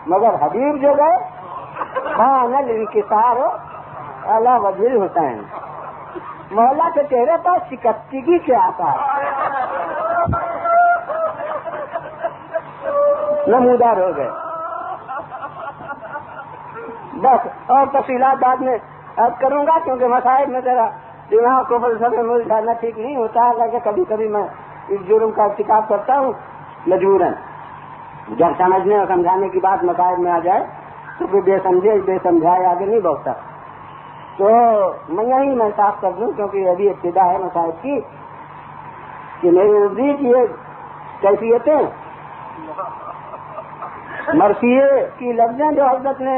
مگر حبیب جو گئے خان الانکسار علی وجہ الحسین، مولا کے چہرے پر شکستگی کے آثار نمودار ہو گئے. بس اور تفصیلات بعد میں عرض کروں گا، کیونکہ مسائل میں ذرا دماغ کو فلسفے میں الجھانا ٹھیک نہیں ہوتا ہے. حالانکہ کبھی کبھی میں اس جرم کا ارتکاب کرتا ہوں مجبوراً. جب سمجھنے اور سمجھانے کی بات مسائل میں آ جائے تو پھر بے سمجھے بے سمجھائے آگے نہیں بڑھتا. تو میں یہی میں صاف کر دوں، کیونکہ ابھی ابتدا ہے مسائل کی، کہ میرے نزدیک یہ کیفیتیں مرثیے کی لفظیں جو حضرت نے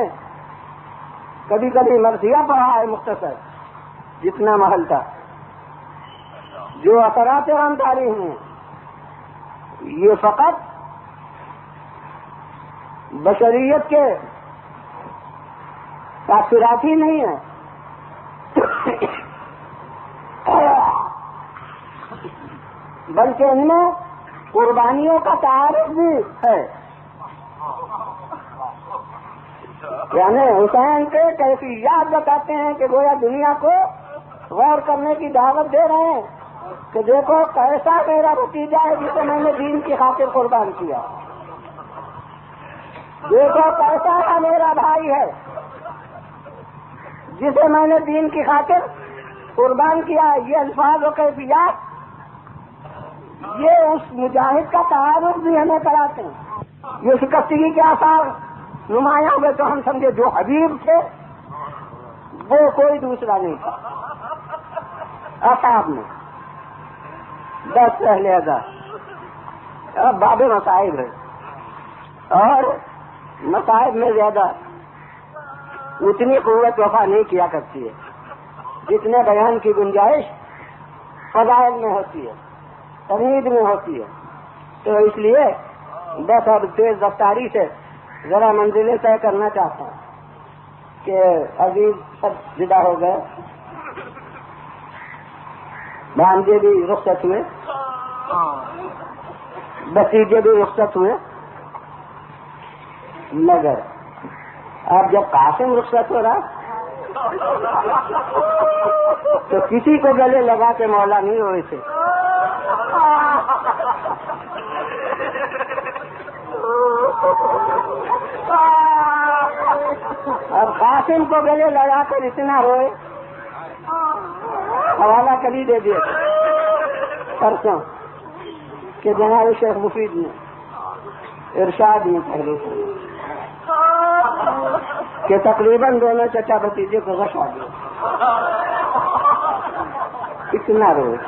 کبھی کبھی مرثیہ پڑھا ہے مختصر جتنا محل تھا، جو اثرات عام تاریخ ہیں، یہ فقط بشریت کے تاثرات ہی نہیں ہیں، بلکہ ان میں قربانیوں کا تعارف بھی ہے. یعنی حسین کے کیفیات بتاتے ہیں کہ گویا دنیا کو غور کرنے کی دعوت دے رہے ہیں کہ دیکھو کیسا میرا بھتیجا ہے جسے میں نے دین کی خاطر قربان کیا، دیکھو کیسا میرا بھائی ہے جسے میں نے دین کی خاطر قربان کیا. یہ الفاظ و کیفیات یہ اس مجاہد کا تعارف بھی ہمیں کراتے ہیں. یہ شکستگی کے آثار نمایاں ہوئے تو ہم سمجھے جو حبیب تھے وہ کوئی دوسرا نہیں تھا. اصحاب میں 10 پہلے ہزار اب باب مصائب ہے، اور مصائب میں زیادہ اتنی قوت وفا نہیں کیا کرتی ہے جتنے بیان کی گنجائش فضائل میں ہوتی ہے، تمہید میں ہوتی ہے. تو اس لیے بس اب تیز رفتاری سے ذرا منزلیں طے کرنا چاہتا ہوں کہ عزیز سب جدا ہو گئے، بھانجے بھی رخصت ہوئے، بتیجے بھی رخصت ہوئے، مگر اب جب قاسم رخصت ہو رہا تو کسی کو گلے لگا کے مولا نہیں ہوئے تھے. اب قاسم کو گلے لگا کر اتنا روئے، حوالہ کبھی دے دیا پرسوں کہ جناب شیخ مفید نے ارشاد میں پہلے سے کہ تقریباً دونوں چچا بھتیجے کو غش آ گیا. اتنا روز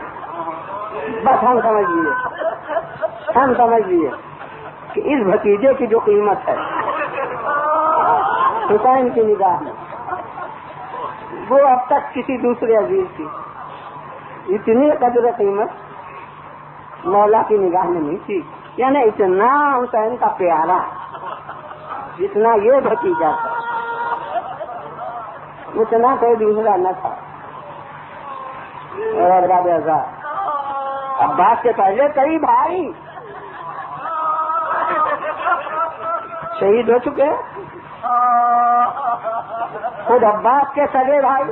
بس ہم سمجھ لیے کہ اس بھتیجے کی جو قیمت ہے حسین کی نگاہ میں وہ اب تک کسی دوسرے عزیز کی اتنی قدر قیمت مولا کی نگاہ میں نہیں تھی. یعنی اتنا حسین کا پیارا جتنا یہ بھتیجا تھا اتنا کوئی دوسرا نہ تھا. اور عباس کے پہلے کئی بھائی شہید ہو چکے ہیں. خود عباس کے سگے بھائی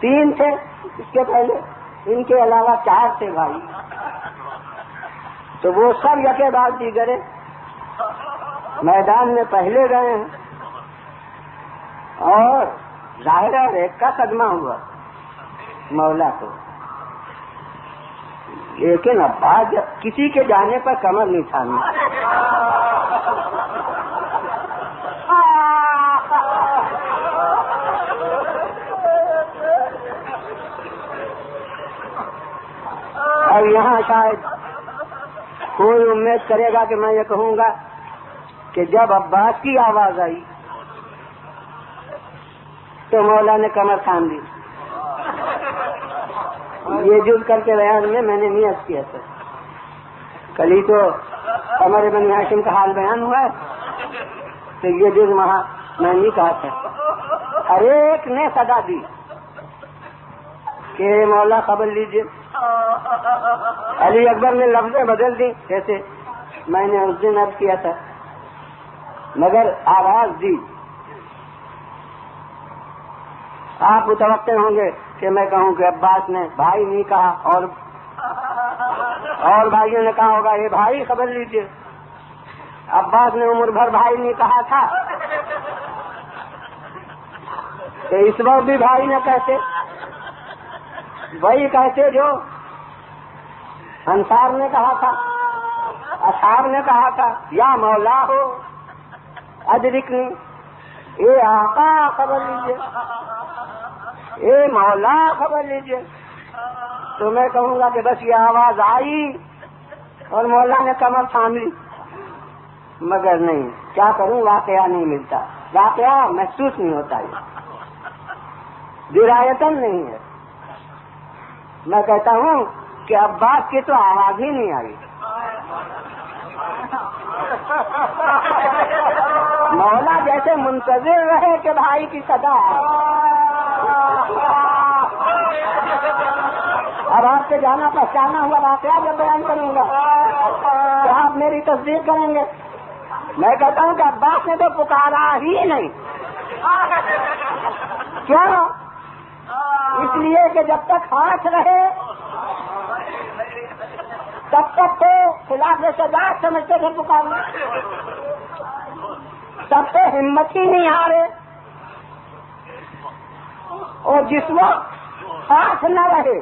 3 تھے اس کے پہلے, ان کے علاوہ 4 تھے بھائی. تو وہ سب یکے بعد دیگرے میدان میں پہلے گئے ہیں اور ظاہر ہے ایک کا صدمہ ہوا مولا کو. لیکن عباس کسی کے جانے پر کمر نہیں تھامی. اور یہاں شاید کوئی امید کرے گا کہ میں یہ کہوں گا کہ جب عباس کی آواز آئی تو مولا نے کمر تھام دی. یہ جز کر کے بیان میں نے نہیں عرض کیا تھا. کل ہی تو عمر بن ہاشم کا حال بیان ہوا ہے تو یہ جز وہاں میں نہیں کہا تھا. ہر ایک نے صدا دی کہ مولا خبر لیجیے. علی اکبر نے لفظیں بدل دی جیسے میں نے اس دن عرض کیا تھا, مگر آواز دی. آپ متوقع ہوں گے کہ میں کہوں کہ عباس نے بھائی نہیں کہا اور بھائیوں نے کہا ہوگا یہ بھائی خبر لیجیے. عباس نے عمر بھر بھائی نہیں کہا تھا کہ اس وقت بھی بھائی نہ کہتے, وہی کہتے جو انصار نے کہا تھا, اصحاب نے کہا تھا, یا مولا ہو ادرکنی, اے آقا خبر لیجیے, اے مولا خبر لیجیے. تو میں کہوں گا کہ بس یہ آواز آئی اور مولا نے کمر تھام لی. مگر نہیں, کیا کروں, واقعہ نہیں ملتا, واقعہ محسوس نہیں ہوتا, درایتن نہیں ہے. میں کہتا ہوں کہ عباس کی تو آواز ہی نہیں آئی. مولا جیسے منتظر رہے کہ بھائی کی صدا اب آپ سے جانا پہچانا ہوا واقعہ جب بیان کروں گا تو آپ میری تصدیق کریں گے. میں کہتا ہوں کہ عباس نے تو پکارا ہی نہیں. کیوں؟ اس لیے کہ جب تک ہاتھ رہے تب تک تو خلاف سجاد سمجھتے تھے پکارنا, تب تو ہمت ہی نہیں آ رہے. اور جس وقت ہاتھ نہ رہے,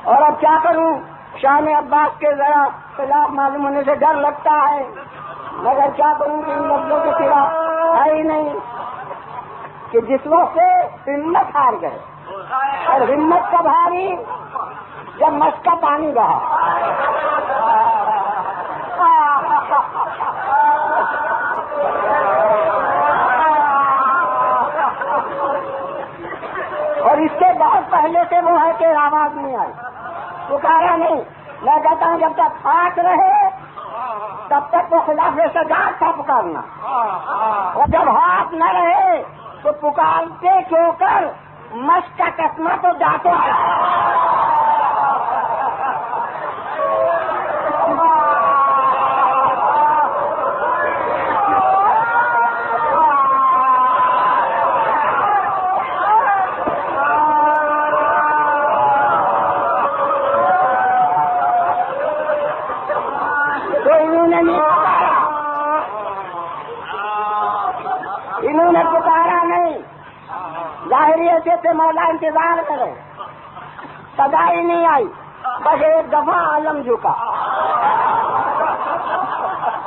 اور اب کیا کروں, شان عباس کے ذرا خلاف معلوم ہونے سے ڈر لگتا ہے, مگر کیا کروں کہ ان لفظوں کے سوا ہے ہی نہیں کہ جس وقت سے ہمت ہار گئے. اور ہمت کب ہاری؟ جب مشق کا پانی بہا. اور اس کے بہت پہلے سے وہ ہے کہ آواز نہیں آئی, پکارا نہیں. میں کہتا ہوں جب تک ہاتھ رہے تب تک تو خلاف سجاد تھا پکارنا, اور جب ہاتھ نہ رہے تو پکارتے کیوں کر مشق کا چشمہ تو جاتے انہوں نے پکارا نہیں. ظاہری سے مولا انتظار کرے, صدا ہی نہیں آئی. بس ایک دفعہ عالم جھکا,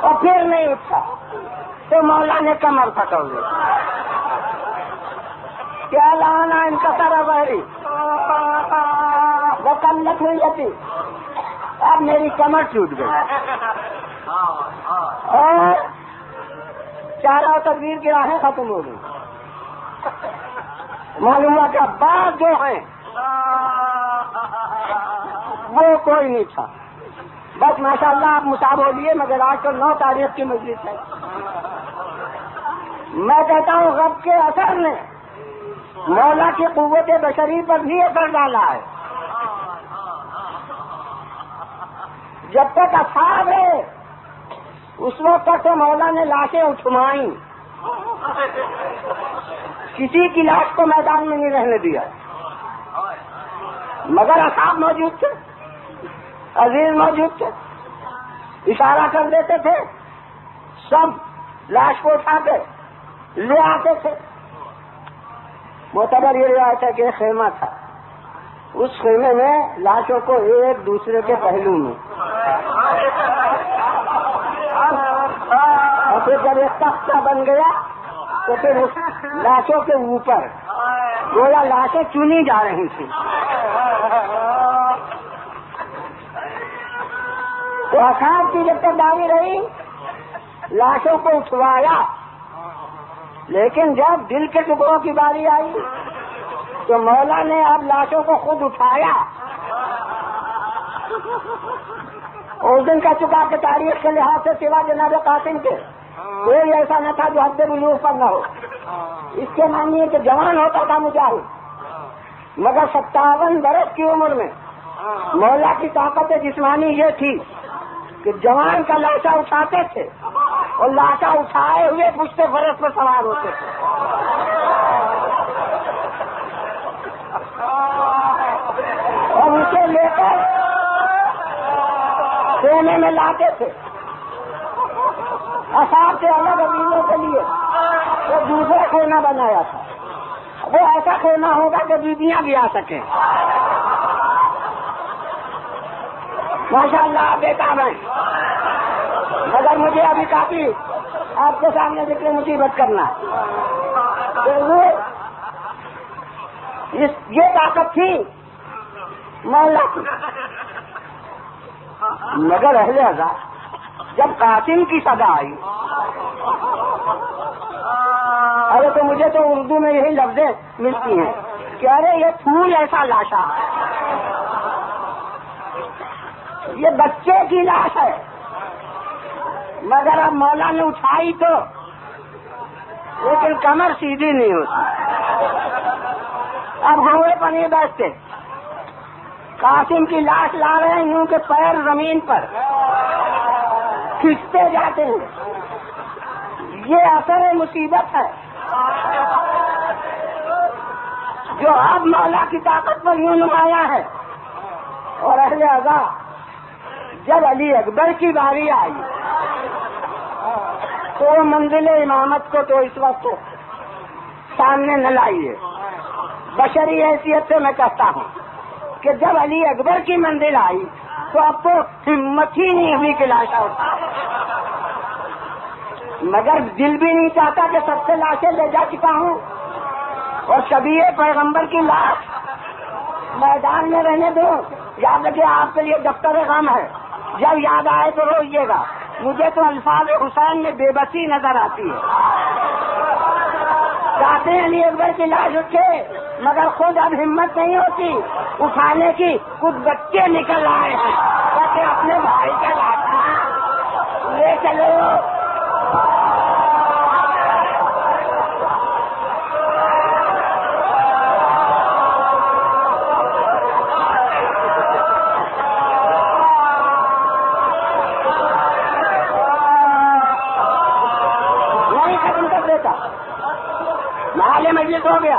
اور پھر نہیں اٹھا تو مولا نے کمر پکڑ لی. کیا لانا ان کا سارا بحری وہ کلت ہوئی جاتی. اب میری کمر ٹوٹ گئی اور چاروں تدبیر کی راہیں ختم ہو گئی. معلوم ہوا کہ بعد جو ہیں وہ کوئی نہیں تھا. بس ماشاءاللہ آپ مصاب ہو لیے. مگر آج تو 9 تاریخ کی مجلس ہے. میں کہتا ہوں رب کے اثر نے مولا کی قوت بشری پر بھی اثر ڈالا ہے. جب تک اصحاب ہے اس وقت تک تو مولا نے لاشیں اٹھوائیں. کسی کی لاش کو میدان میں نہیں رہنے دیا. مگر اصحاب موجود تھے, عزیز موجود تھے, اشارہ کر دیتے تھے, سب لاش کو اٹھا کے لے آتے تھے. معتبر یہ روایت ہے کہ ایک خیمہ تھا. اس خیمے میں لاشوں کو ایک دوسرے کے پہلو میں, اور پھر جب ایک تختہ بن گیا تو پھر اس لاشوں کے اوپر گویا لاشیں چنی جا رہی تھیں. تو اصحاب کی جب تک داری رہی لاشوں کو اٹھوایا. لیکن جب دل کے ٹکڑوں کی باری آئی تو مولا نے اب لاشوں کو خود اٹھایا. اس دن کہہ چکا کہ تاریخ کے لحاظ سے سوا جناب قاسم کے کوئی ایسا نہ تھا جو حد بلوغ پر نہ ہو. اس کے معنی کہ جوان ہوتا تھا مجاہد, مگر 57 برس کی عمر میں مولا کی طاقت جسمانی یہ تھی کہ جوان کا لاشا اٹھاتے تھے اور لاشا اٹھائے ہوئے پشت فرس پر سوار ہوتے تھے. اور اسے لے کر سونے میں لاتے تھے. اصحاب سے الگ عزیزوں کے لیے وہ دوسرا خیمہ بنایا تھا. وہ ایسا خیمہ ہوگا کہ بیویاں بھی آ سکیں. ماشاءاللہ آپ بیکار ہیں, مگر مجھے ابھی کافی آپ کے سامنے ذکر مصیبت کرنا ہے. یہ طاقت تھی مولا کی. مگر اہل عزا جب قاسم کی صدا آئی, ارے تو مجھے تو اردو میں یہی لفظیں ملتی ہیں کہ ارے یہ پھول ایسا لاشا, یہ بچے کی لاش ہے. مگر اب مولا نے اٹھائی تو لیکن کمر سیدھی نہیں ہوتی. اب گھوڑے پر نہیں بیٹھتے, قاسم کی لاش لا رہے ہیں یوں کہ پیر زمین پر کھینچتے جاتے ہیں. یہ اثر مصیبت ہے جو اب مولا کی طاقت پر یوں نمایاں ہے. اور اہل عزا جب علی اکبر کی باری آئی تو منزل امامت کو تو اس وقت سامنے نہ لائیے. بشری حیثیت سے میں کہتا ہوں کہ جب علی اکبر کی منزل آئی تو اب تو ہمت ہی نہیں ہوئی کہ لاشا اٹھا. مگر دل بھی نہیں چاہتا کہ سب سے لاشیں لے جا چکا ہوں اور شبیہ پیغمبر کی لاش میدان میں رہنے دو. یاد رکھیے آپ کے لیے دفتر غم ہے, جب یاد آئے تو روئیے گا. مجھے تو الفاظ حسین میں بے بسی نظر آتی ہے. چاہتے ہیں علی اکبر کی لاش اٹھے مگر خود اب ہمت نہیں ہوتی اٹھانے کی. کچھ بچے نکل آئے ہیں تاکہ اپنے بھائی کا لاش لے چلو. مجلس ہو گیا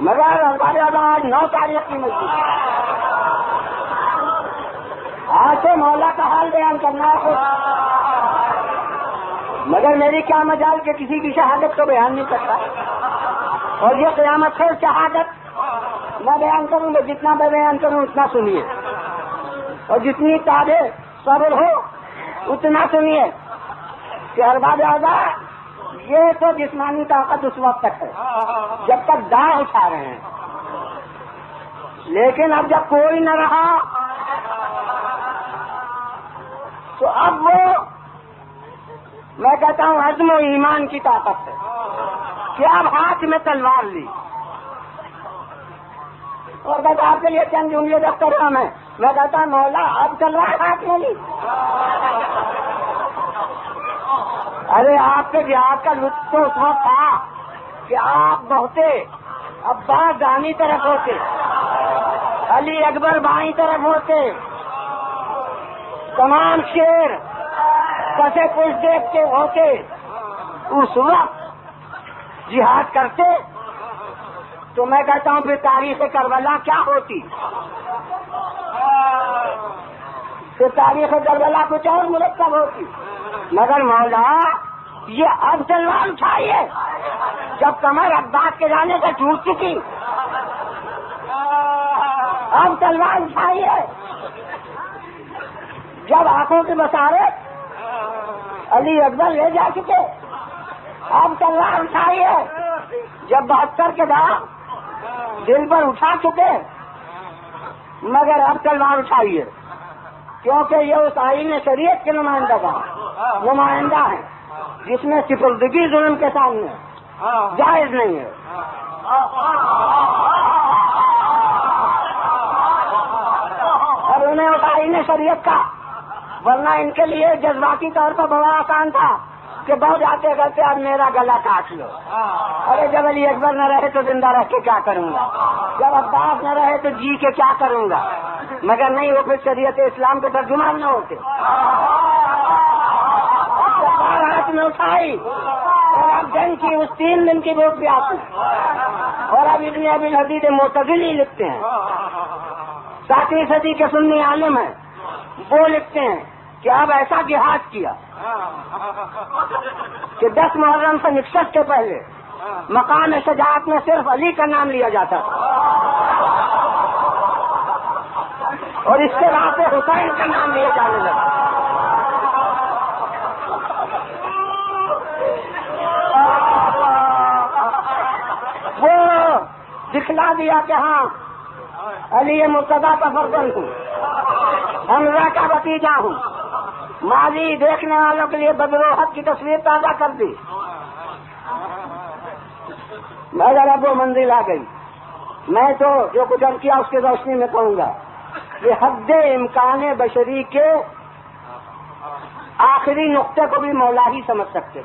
مگر ہمارے آج 9 تاریخ کی مجلس. آج سے مولا کا حال بیان کرنا ہے مگر میری کیا مجال کہ کسی کی شہادت کو بیان نہیں کرتا. اور یہ قیامت ہے شہادت میں بیان کروں گا. جتنا میں بیان کروں اتنا سنیے اور جتنی تابع صبر ہو اتنا سنیے کہ ارباب اعضاء یہ تو جسمانی طاقت اس وقت تک ہے جب تک داؤ اٹھا رہے ہیں، لیکن اب جب کوئی نہ رہا تو اب وہ میں کہتا ہوں عزم و ایمان کی طاقت ہے کہ اب ہاتھ میں تلوار لی اور بس آپ کے لیے چند جملے جب کر رہا میں کہتا ہوں مولا اب تلوار ہاتھ میں لی. ارے آپ کے جہاد کا لطف تو اس وقت تھا کہ آپ بہتے عباس دانی طرف ہوتے، علی اکبر بائیں طرف ہوتے، تمام شیر کسے کچھ دیکھ کے ہوتے، اس وقت جہاد کرتے تو میں کہتا ہوں پھر تاریخ کربلا کیا ہوتی؟ پھر تاریخ کربلا کچھ اور مرتب ہوتی. مگر مولا یہ اب تلوار اٹھائیے جب کمر عباس کے جانے سے ٹوٹ چکی، اب تلوار اٹھائیے جب آنکھوں کی بصارت علی اکبر لے جا چکے، اب تلوار اٹھائیے جب 72 کے بعد دل پر اٹھا چکے، مگر اب تلوار اٹھائیے کیونکہ یہ اس آئین شریعت کے نمائندہ ہیں جس میں سپردگی ظلم کے سامنے جائز نہیں ہے. اور انہیں اس آئین شریعت کا، ورنہ ان کے لیے جذباتی طور پر بڑا آسان تھا کہ بہت جاتے کرتے اب میرا گلا کاٹ لو. ارے جب علی اکبر نہ رہے تو زندہ رہ کے کیا کروں گا، جب عباس نہ رہے تو جی کے کیا کروں گا. مگر نہیں، وہ پھر شریعت اسلام کے ترجمان نہ ہوتے. ہاتھ میں اٹھائی اور اب جنگ کی اس 3 دن کی بھوک بھی آتی. اور اب ابن ابی الحدید معتزلی لکھتے ہیں، 7ویں صدی کے سنی عالم ہیں، وہ لکھتے ہیں کہ اب ایسا جہاد کیا کہ 10 محرم سے نکست کے پہلے مقام شجاعت میں صرف علی کا نام لیا جاتا تھا اور اس کے بعد حسین کا نام لیا جانے لگا. وہ دکھلا دیا کہ ہاں علی مرتضیٰ کا فرزند ہوں، حمزہ کا بھتیجا ہوں. ماضی دیکھنے والوں کے لیے بدروحت کی تصویر تازہ کر دی. مگر اب وہ منزل آ گئی. میں تو جو کچھ عرض کیا اس کی روشنی میں کہوں گا کہ حد امکان بشری کے آخری نقطے کو بھی مولا ہی سمجھ سکتے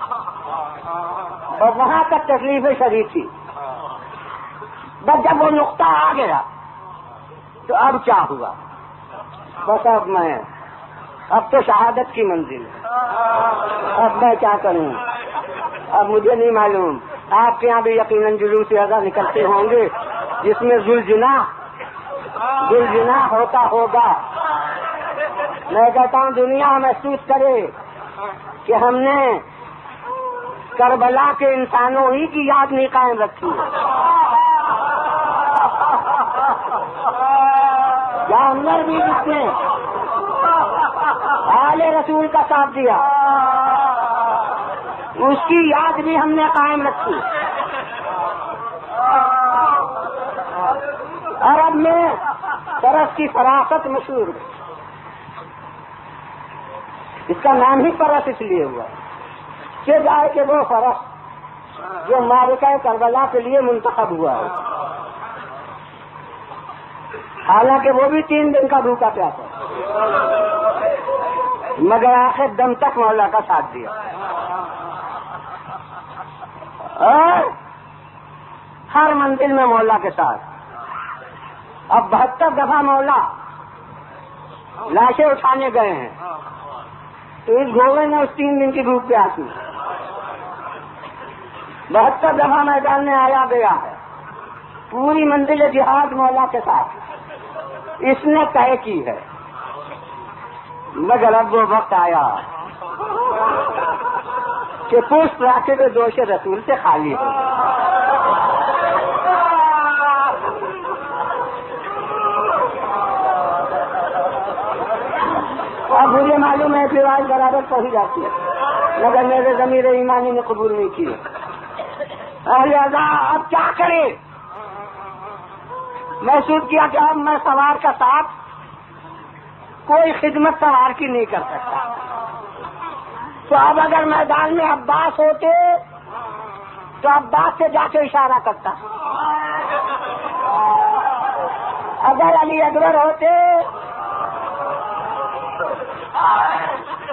اور وہاں تک تکلیف شریف تھی. بس جب وہ نقطہ آ گیا تو اب کیا ہوا؟ بس اب تو شہادت کی منزل ہے. اب میں کیا کروں؟ اب مجھے نہیں معلوم. آپ کے یہاں بھی یقیناً جلوس اعضا نکلتے ہوں گے جس میں زلزلہ ہوتا ہوگا. میں کہتا ہوں دنیا محسوس کرے کہ ہم نے کربلا کے انسانوں ہی کی یاد نہیں قائم رکھی. جانور بھی جس نے آل رسول کا ساتھ دیا اس کی یاد بھی ہم نے قائم رکھی. عرب میں فرس کی فراست مشہور ہے. اس کا نام ہی فرس اس لیے ہوا کہ جائے کہ وہ فرس جو معرکہ کربلا کے لیے منتخب ہوا ہے. حالانکہ وہ بھی 3 دن کا بھوکا پیاسا مگر آخر دم تک مولا کا ساتھ دیا. اور ہر منزل میں مولا کے ساتھ. اب 72 دفعہ مولا لاشیں اٹھانے گئے ہیں تو اس گھوڑے نے اس 3 دن کی بھوک پیاسی 72 دفعہ میدان میں آیا گیا ہے. پوری منزل جہاد مولا کے ساتھ اس نے طے کی ہے. مگر اب وہ وقت آیا کہ پوسٹ راکٹ دوش رسول سے خالی ہو. اب مجھے معلوم ہے کہ آج برابر پہنچ جاتی ہے، مگر میرے ضمیر ایمانی نے قبول نہیں کیے. لہذا اب کیا کرے؟ محسوس کیا کہ اب میں سوار کا ساتھ کوئی خدمت سوار کی نہیں کر سکتا. تو اب اگر میدان میں عباس ہوتے تو عباس سے جا کے اشارہ کرتا، اگر علی اکبر ہوتے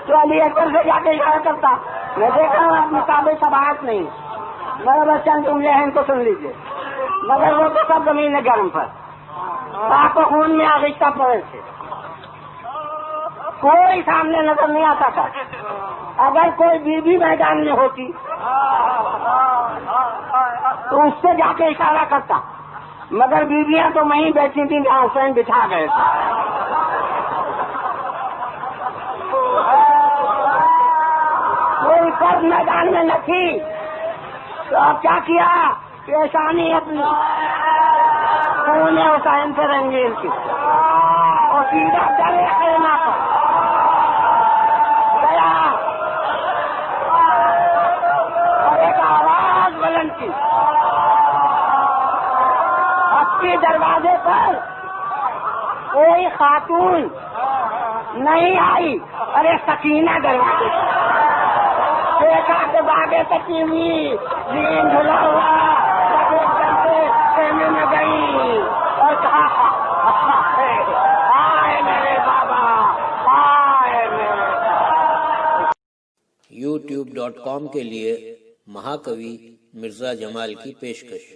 تو علی اکبر سے جا کے اشارہ کرتا. میں دیکھ رہا ہوں آپ مقابل سباہت نہیں، میں بس چند جملے ہیں ان کو سن لیجیے. مگر وہ تو سب زمین گرم پر پاک و خون میں آغشتہ پڑے تھے، کوئی سامنے نظر نہیں آتا تھا. اگر کوئی بیوی میدان میں ہوتی تو اس سے جا کے اشارہ کرتا، مگر بیویاں تو وہیں بیٹھی تھیں جہاں حسین بٹھا گئے تھے. کوئی فرد میدان میں نہ تھی تو اب کیا کیا؟ پیشانی اپنی خون حسین سے رنگین کی اور سیدھا ڈرے خیمہ پر گیا اور ایک آواز بلند کی. اپنے دروازے پر کوئی خاتون نہیں آئی. ارے سکینہ دروازے دیکھا کہ باغے سکینی دین دھلا ہوا خیمے میں گئی اور کہا آئے میرے بابا آئے میرے. youtube.com کے لیے مہاکوی مرزا جمال کی پیشکش.